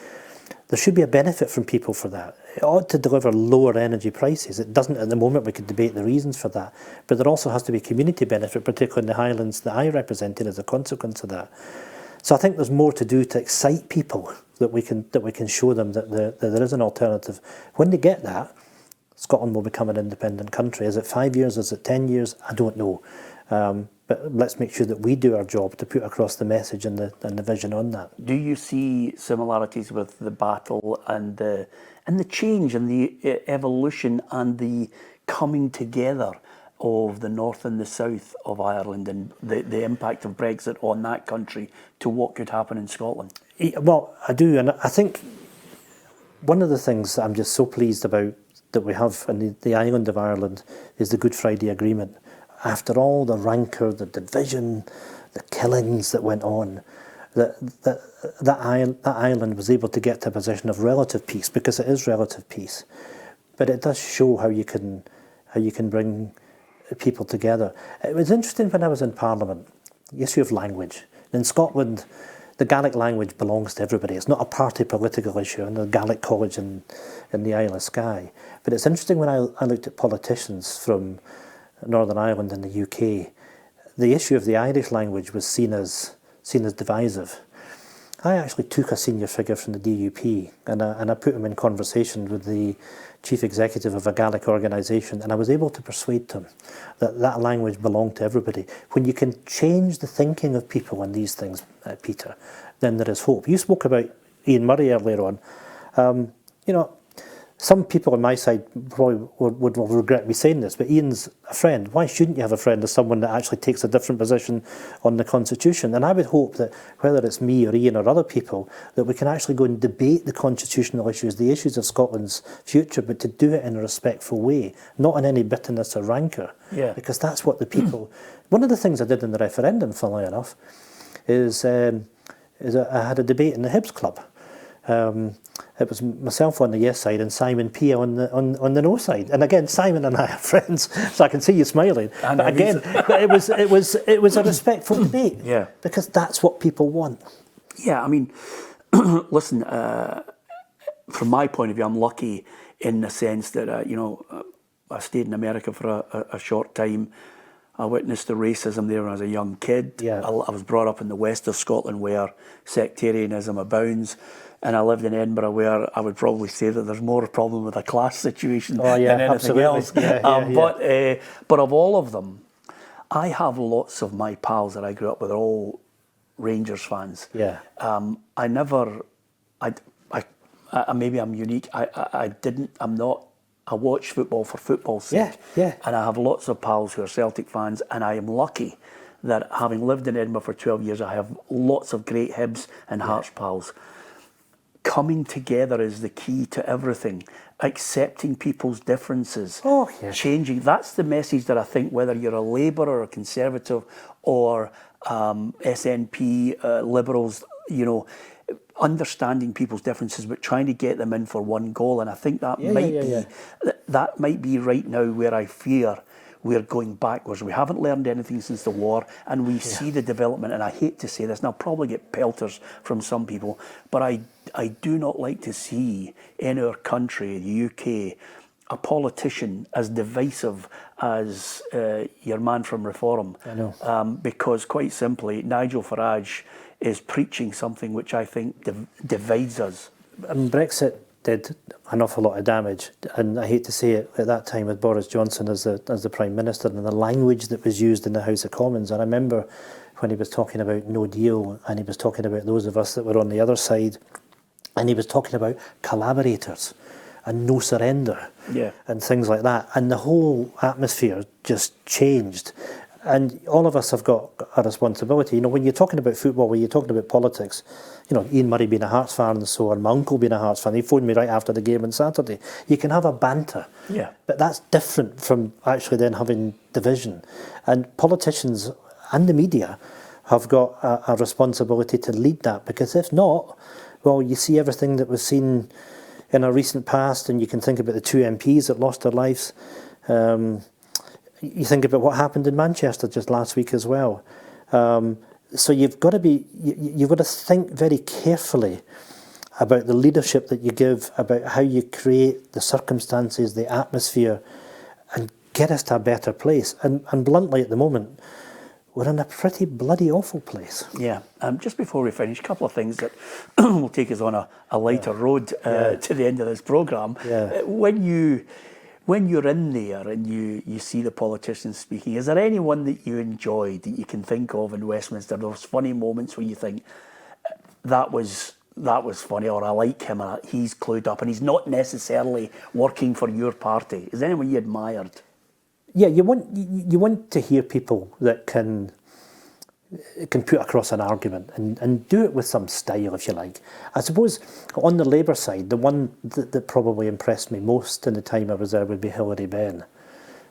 There should be a benefit from people for that. It ought to deliver lower energy prices. It doesn't at the moment. We could debate the reasons for that. But there also has to be community benefit, particularly in the Highlands that I represented, as a consequence of that. So I think there's more to do to excite people, that we can show them that there is an alternative. When they get that, Scotland will become an independent country. Is it 5 years? Is it 10 years? I don't know. But let's make sure that we do our job to put across the message and the vision on that. Do you see similarities with the battle and the change and the evolution and the coming together of the north and the south of Ireland, and the impact of Brexit on that country to what could happen in Scotland? Well, I do, and I think one of the things I'm just so pleased about that we have in the island of Ireland is the Good Friday Agreement. After all the rancour, the division, the killings that went on, that island was able to get to a position of relative peace, because it is relative peace. But it does show how you can bring people together. It was interesting when I was in Parliament, the issue of language. In Scotland, the Gaelic language belongs to everybody. It's not a party political issue in the Gaelic College in the Isle of Skye. But it's interesting when I looked at politicians from Northern Ireland and the UK, the issue of the Irish language was seen as divisive. I actually took a senior figure from the DUP and I put him in conversation with the chief executive of a Gaelic organisation, and I was able to persuade them that language belonged to everybody. When you can change the thinking of people on these things, Peter, then there is hope. You spoke about Ian Murray earlier on. some people on my side probably would regret me saying this, but Ian's a friend. Why shouldn't you have a friend as someone that actually takes a different position on the Constitution? And I would hope that whether it's me or Ian or other people, that we can actually go and debate the constitutional issues, the issues of Scotland's future, but to do it in a respectful way, not in any bitterness or rancour. Yeah. Because that's what the people... One of the things I did in the referendum, funnily enough, is I had a debate in the Hibs club. It was myself on the yes side and Simon P on the no side. And again, Simon and I are friends, so I can see you smiling. But again, it was a respectful debate. Yeah. Because that's what people want. Yeah, I mean, listen, from my point of view, I'm lucky in the sense that, I stayed in America for a short time. I witnessed the racism there when I was a young kid. Yeah. I was brought up in the west of Scotland where sectarianism abounds. And I lived in Edinburgh where I would probably say that there's more a problem with a class situation than anything absolutely. else. But of all of them, I have lots of my pals that I grew up with are all Rangers fans. Yeah. Maybe I'm unique. I watch football for football's sake. Yeah. And I have lots of pals who are Celtic fans, and I am lucky that having lived in Edinburgh for 12 years, I have lots of great Hibs and Hearts pals. Coming together is the key to everything. Accepting people's differences. Oh, yeah. Changing. That's the message that I think, whether you're a Labour or a Conservative or SNP, Liberals, understanding people's differences but trying to get them in for one goal. And I think that that might be right now where I fear we're going backwards. We haven't learned anything since the war, and we see the development, and I hate to say this, and I'll probably get pelters from some people, but I do not like to see in our country, the UK, a politician as divisive as your man from Reform. I know. Because quite simply, Nigel Farage is preaching something which I think divides us. And Brexit did an awful lot of damage, and I hate to say it, at that time with Boris Johnson as the Prime Minister, and the language that was used in the House of Commons. I remember when he was talking about no deal, and he was talking about those of us that were on the other side, and he was talking about collaborators and no surrender and things like that, and the whole atmosphere just changed. And all of us have got a responsibility. When you're talking about football, when you're talking about politics, Ian Murray being a Hearts fan and so on, my uncle being a Hearts fan, he phoned me right after the game on Saturday. You can have a banter, but that's different from actually then having division. And politicians and the media have got a responsibility to lead that, because if not, well, you see everything that was seen in a recent past, and you can think about the 2 MPs that lost their lives. You think about what happened in Manchester just last week as well. So you've got to think very carefully about the leadership that you give, about how you create the circumstances, the atmosphere, and get us to a better place. And bluntly, at the moment, we're in a pretty bloody awful place. Yeah. Just before we finish, a couple of things that will take us on a lighter road to the end of this programme. When you're in there and you see the politicians speaking, is there anyone that you enjoyed that you can think of in Westminster? Those funny moments where you think that was funny, or I like him, or he's clued up, and he's not necessarily working for your party. Is there anyone you admired? Yeah, you want to hear people that can put across an argument and do it with some style, if you like. I suppose on the Labour side, the one that probably impressed me most in the time I was there would be Hilary Benn.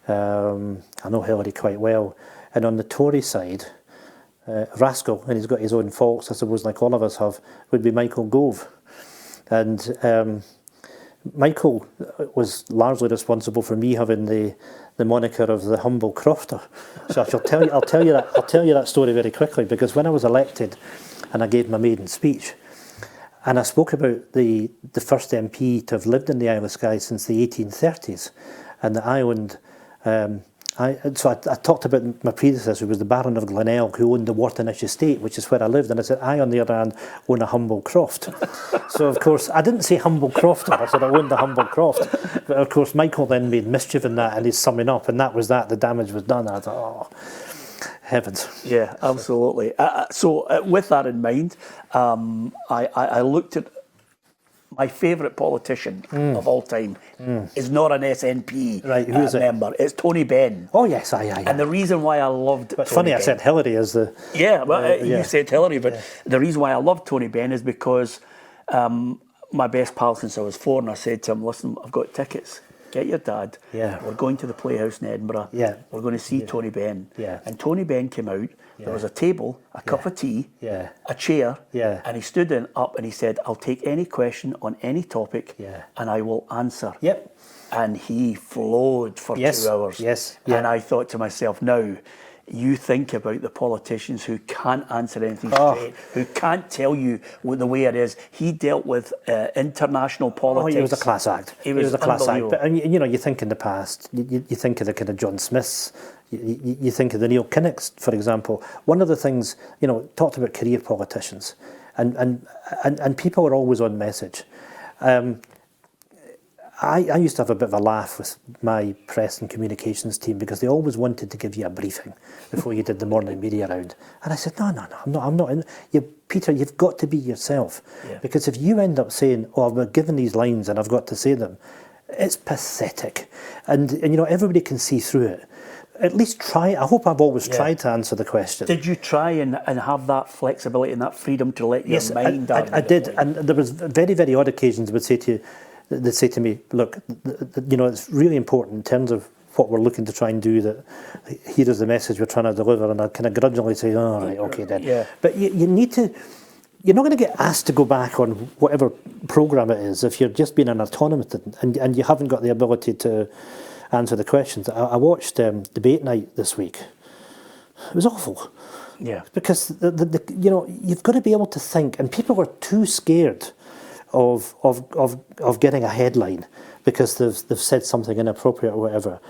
I know Hilary quite well. And on the Tory side, rascal, and he's got his own faults, I suppose, like all of us have, would be Michael Gove. And Michael was largely responsible for me having the moniker of the humble crofter. So I'll tell you that story very quickly, because when I was elected and I gave my maiden speech, and I spoke about the first MP to have lived in the Isle of Skye since the 1830s, and that I owned. I talked about my predecessor, who was the Baron of Glenelg, who owned the Wartenish estate, which is where I lived, and I said, I, on the other hand, own a humble croft. So, of course, I didn't say humble crofter, I said I owned a humble croft. But, of course, Michael then made mischief in that, and he's summing up, and that was that, the damage was done. I thought, oh, heavens. Yeah, absolutely. So, with that in mind, I looked at my favourite politician of all time is not an SNP Right, who is it? member. It's Tony Benn. Oh yes, aye. And the reason why I loved It's Tony funny Benn, I said Hillary as the... yeah, well, yeah. you said Hillary, but the reason why I loved Tony Benn is because my best pal since I was 4, and I said to him, listen, I've got tickets. Get your dad. Yeah. We're going to the Playhouse in Edinburgh. Yeah. We're going to see Tony Benn. Yeah. And Tony Benn came out. There was a table, a cup of tea, Yeah. a chair, Yeah. and he stood up and he said, I'll take any question on any topic and I will answer. Yep. And he flowed for 2 hours. Yes. Yeah. And I thought to myself, now, you think about the politicians who can't answer anything straight, who can't tell you the way it is. He dealt with international politics. Oh, he was a class act. He was a class act. unbelievable. But and, you know, you think in the past, you think of the kind of John Smiths, you think of the Neil Kinnocks, for example. One of the things, you know, talked about career politicians, and people are always on message. I used to have a bit of a laugh with my press and communications team because they always wanted to give you a briefing before you did the morning media round. And I said, no, I'm not in. Peter, you've got to be yourself. Yeah. Because if you end up saying, oh, I've been given these lines and I've got to say them, it's pathetic. And you know, everybody can see through it. At least try. I hope I've always tried to answer the question. Did you try and have that flexibility and that freedom to let your mind down? I did. And there was very, very odd occasions would say to you, they'd say to me, look, you know, it's really important in terms of what we're looking to try and do, that here is the message we're trying to deliver, and I kind of grudgingly say, oh, right, okay then. Yeah. But you need to, you're not going to get asked to go back on whatever programme it is if you're just being an autonomous and you haven't got the ability to answer the questions. I watched Debate Night this week. It was awful. Yeah. Because, you know, you've got to be able to think, and people are too scared of getting a headline because they've said something inappropriate or whatever.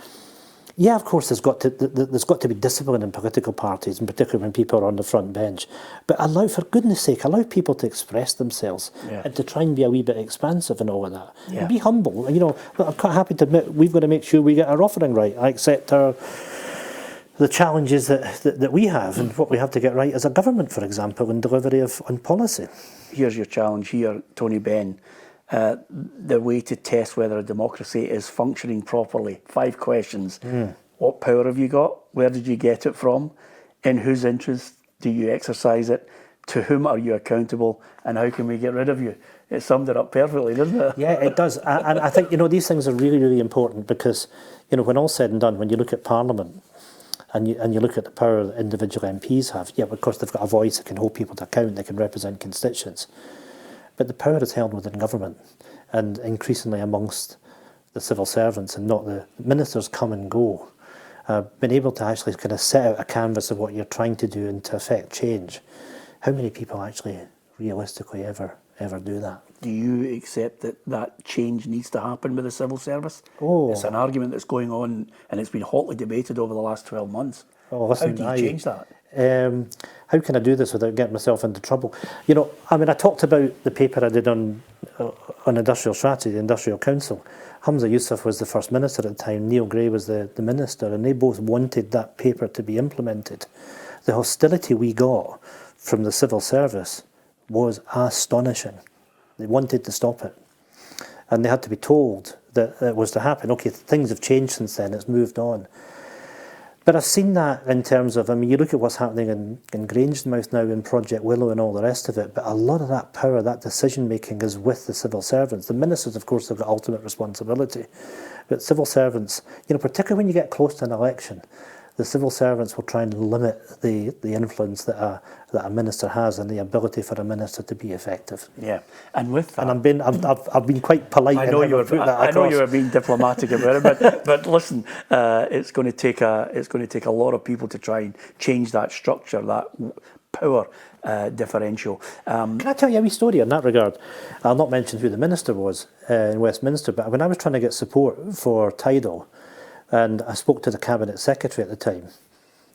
Yeah, of course, there's got to be discipline in political parties, and particularly when people are on the front bench. But for goodness sake, allow people to express themselves and to try and be a wee bit expansive and all of that. Yeah. And be humble. You know, I'm quite happy to admit we've got to make sure we get our offering right. I accept the challenges that we have and what we have to get right as a government, for example, in delivery on policy. Here's your challenge here, Tony Benn. The way to test whether a democracy is functioning properly. 5 questions. What power have you got? Where did you get it from? In whose interest do you exercise it? To whom are you accountable? And how can we get rid of you? It summed it up perfectly, doesn't it? Yeah, it does. And I think, you know, these things are really, really important because, you know, when all's said and done, when you look at Parliament, and you look at the power that individual MPs have, yeah, of course they've got a voice that can hold people to account, they can represent constituents. But the power is held within government and increasingly amongst the civil servants, and not the ministers come and go. Being able to actually kind of set out a canvas of what you're trying to do and to affect change. How many people actually realistically ever do that? Do you accept that change needs to happen with the civil service? Oh. It's an argument that's going on and it's been hotly debated over the last 12 months. Oh, listen, how do you change that? How can I do this without getting myself into trouble? You know, I mean, I talked about the paper I did on industrial strategy, the Industrial Council. Hamza Yousaf was the First Minister at the time, Neil Gray was the Minister, and they both wanted that paper to be implemented. The hostility we got from the civil service was astonishing. They wanted to stop it. And they had to be told that it was to happen. Okay, things have changed since then, it's moved on. But I've seen that in terms of, I mean, you look at what's happening in Grangemouth now, in Project Willow and all the rest of it, but a lot of that power, that decision-making is with the civil servants. The ministers, of course, have got ultimate responsibility. But civil servants, you know, particularly when you get close to an election, the civil servants will try and limit the influence that a minister has and the ability for a minister to be effective. Yeah, and with that, and I've been quite polite. I know you were being diplomatic about it, but listen, it's going to take a lot of people to try and change that structure, that power differential. Can I tell you a wee story in that regard? I'll not mention who the minister was in Westminster, but when I was trying to get support for Tidal. And I spoke to the Cabinet Secretary at the time,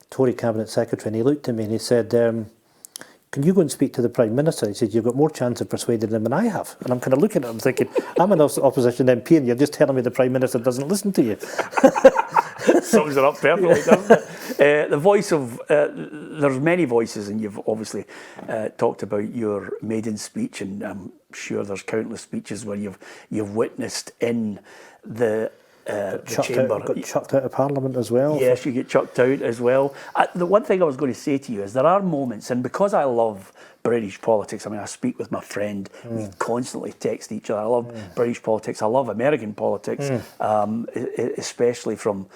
Tory Cabinet Secretary, and he looked at me and he said, can you go and speak to the Prime Minister? He said, you've got more chance of persuading him than I have. And I'm kind of looking at him thinking, I'm an opposition MP and you're just telling me the Prime Minister doesn't listen to you. Sums it up perfectly, doesn't it? The voice of, there's many voices, and you've obviously talked about your maiden speech, and I'm sure there's countless speeches where you've witnessed in the chamber. Got chucked out of Parliament as well. Yes, you get chucked out as well. The one thing I was going to say to you is there are moments, and because I love British politics, I mean, I speak with my friend, we constantly text each other. I love British politics, I love American politics, especially from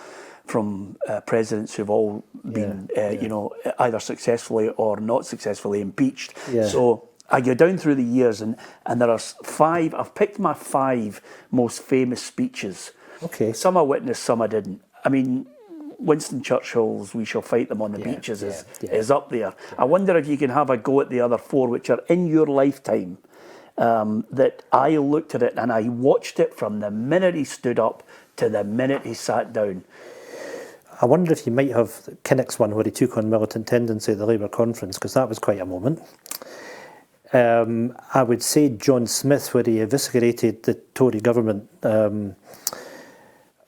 presidents who've all been, you know, either successfully or not successfully impeached. Yeah. So I go down through the years, and there are 5, I've picked my 5 most famous speeches. Okay. Some I witnessed, some I didn't. I mean, Winston Churchill's "We shall fight them on the beaches" is up there. I wonder if you can have a go at the other 4, which are in your lifetime, that I looked at it and I watched it from the minute he stood up to the minute he sat down. I wonder if you might have Kinnock's one where he took on militant tendency at the Labour conference, because that was quite a moment. I would say John Smith, where he eviscerated the Tory government.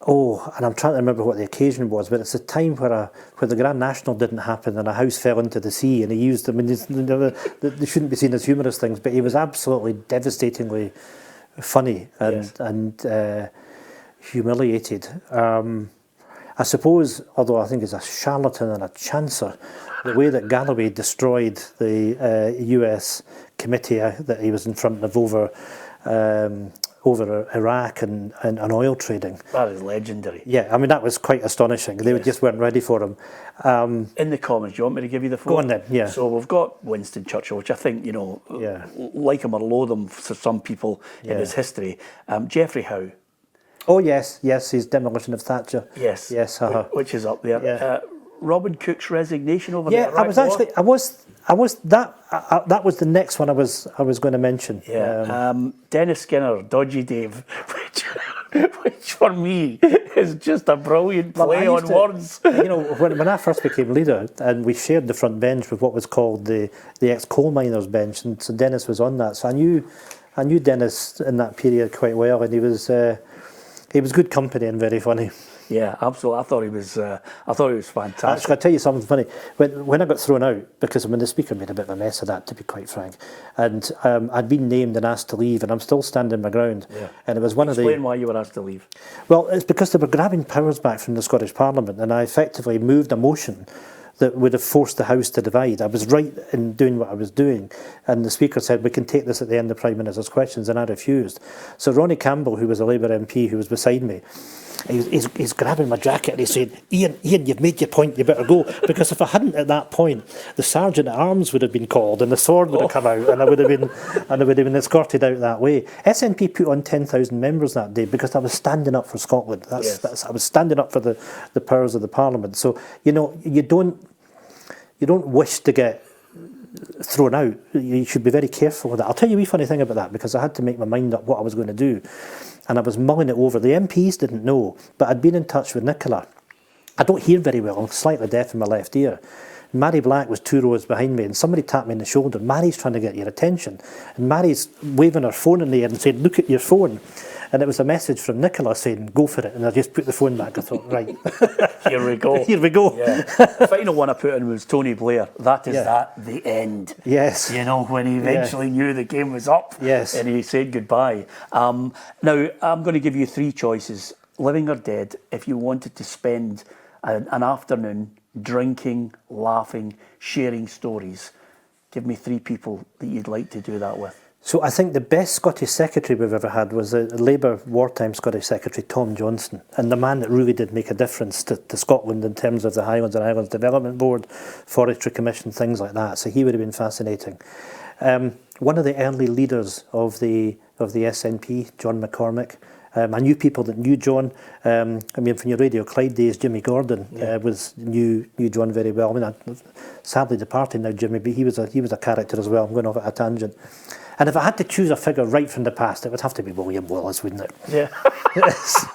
And I'm trying to remember what the occasion was, but it's a time where the Grand National didn't happen and a house fell into the sea, and he used them. I mean, they shouldn't be seen as humorous things, but he was absolutely devastatingly funny and humiliated. I suppose, although I think he's a charlatan and a chancer, the way that Galloway destroyed the US committee that he was in front of over Iraq and oil trading. That is legendary. Yeah, I mean, that was quite astonishing. They just weren't ready for him. In the Commons, do you want me to give you the 4? Go on then, yeah. So we've got Winston Churchill, which I think, you know, like him or loathe him for some people in his history. Geoffrey Howe. Oh, yes, his demolition of Thatcher. Yes. Yes, which is up there. Yeah. Robin Cook's resignation over yeah, the Iraq War. That was the next one I was going to mention. Yeah. Dennis Skinner, Dodgy Dave, which for me is just a brilliant play on words. You know, when I first became leader, and we shared the front bench with what was called the ex-coal miners bench, and so Dennis was on that. So I knew Dennis in that period quite well, and he was good company and very funny. Yeah, absolutely. I thought he was fantastic. Actually, I'll tell you something funny. When I got thrown out, because I mean, the Speaker made a bit of a mess of that, to be quite frank, and I'd been named and asked to leave, and I'm still standing my ground. Yeah. And it was one Explain why you were asked to leave. Well, it's because they were grabbing powers back from the Scottish Parliament, and I effectively moved a motion that would have forced the House to divide. I was right in doing what I was doing, and the Speaker said, we can take this at the end of Prime Minister's questions, and I refused. So Ronnie Campbell, who was a Labour MP who was beside me, he's grabbing my jacket and he's saying, Ian, you've made your point, you better go. Because if I hadn't at that point, the Sergeant at Arms would have been called and the sword would have come out, and I would have been escorted out that way. SNP put on 10,000 members that day because I was standing up for Scotland. I was standing up for the powers of the Parliament. So, you know, you don't wish to get thrown out. You should be very careful with that. I'll tell you a wee funny thing about that, because I had to make my mind up what I was going to do. And I was mulling it over. The MPs didn't know, but I'd been in touch with Nicola. I don't hear very well. I'm slightly deaf in my left ear. Mary Black was 2 rows behind me, and somebody tapped me in the shoulder. Mary's trying to get your attention. And Mary's waving her phone in the air and saying, look at your phone. And it was a message from Nicola saying, go for it. And I just put the phone back. I thought, right. Here we go. Here we go. Yeah. The final one I put in was Tony Blair. That is the end. Yes. You know, when he eventually knew the game was up. Yes. And he said goodbye. Now, I'm going to give you 3 choices, living or dead, if you wanted to spend an afternoon drinking, laughing, sharing stories. Give me 3 people that you'd like to do that with. So I think the best Scottish secretary we've ever had was the Labour wartime Scottish secretary, Tom Johnson, and the man that really did make a difference to Scotland in terms of the Highlands and Islands Development Board, Forestry Commission, things like that. So he would have been fascinating. One of the early leaders of the SNP, John McCormick. I knew people that knew John. I mean, from your Radio Clyde days, Jimmy Gordon knew John very well. I mean, sadly departed now, Jimmy, but he was a character as well. I'm going off at a tangent. And if I had to choose a figure right from the past, it would have to be William Wallace, wouldn't it? Yeah. Yes.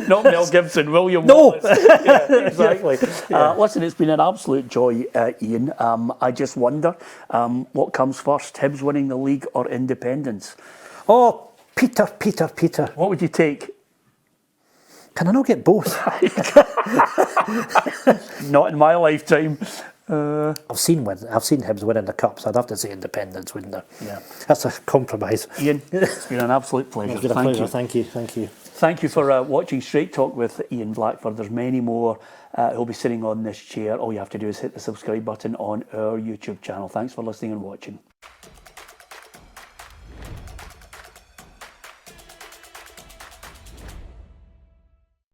Not Mel Gibson, William No. Wallace. Yeah, exactly. Listen, it's been an absolute joy, Ian. I just wonder what comes first, Hibs winning the league or independence? Oh, Peter. What would you take? Can I not get both? Not in my lifetime. I've seen Hibs winning the cup, so I'd have to say independence, wouldn't I? Yeah, that's a compromise. Ian, it's been an absolute pleasure. It's been a pleasure. Thank you. Thank you for watching Straight Talk with Ian Blackford. There's many more who'll be sitting on this chair. All you have to do is hit the subscribe button on our YouTube channel. Thanks for listening and watching.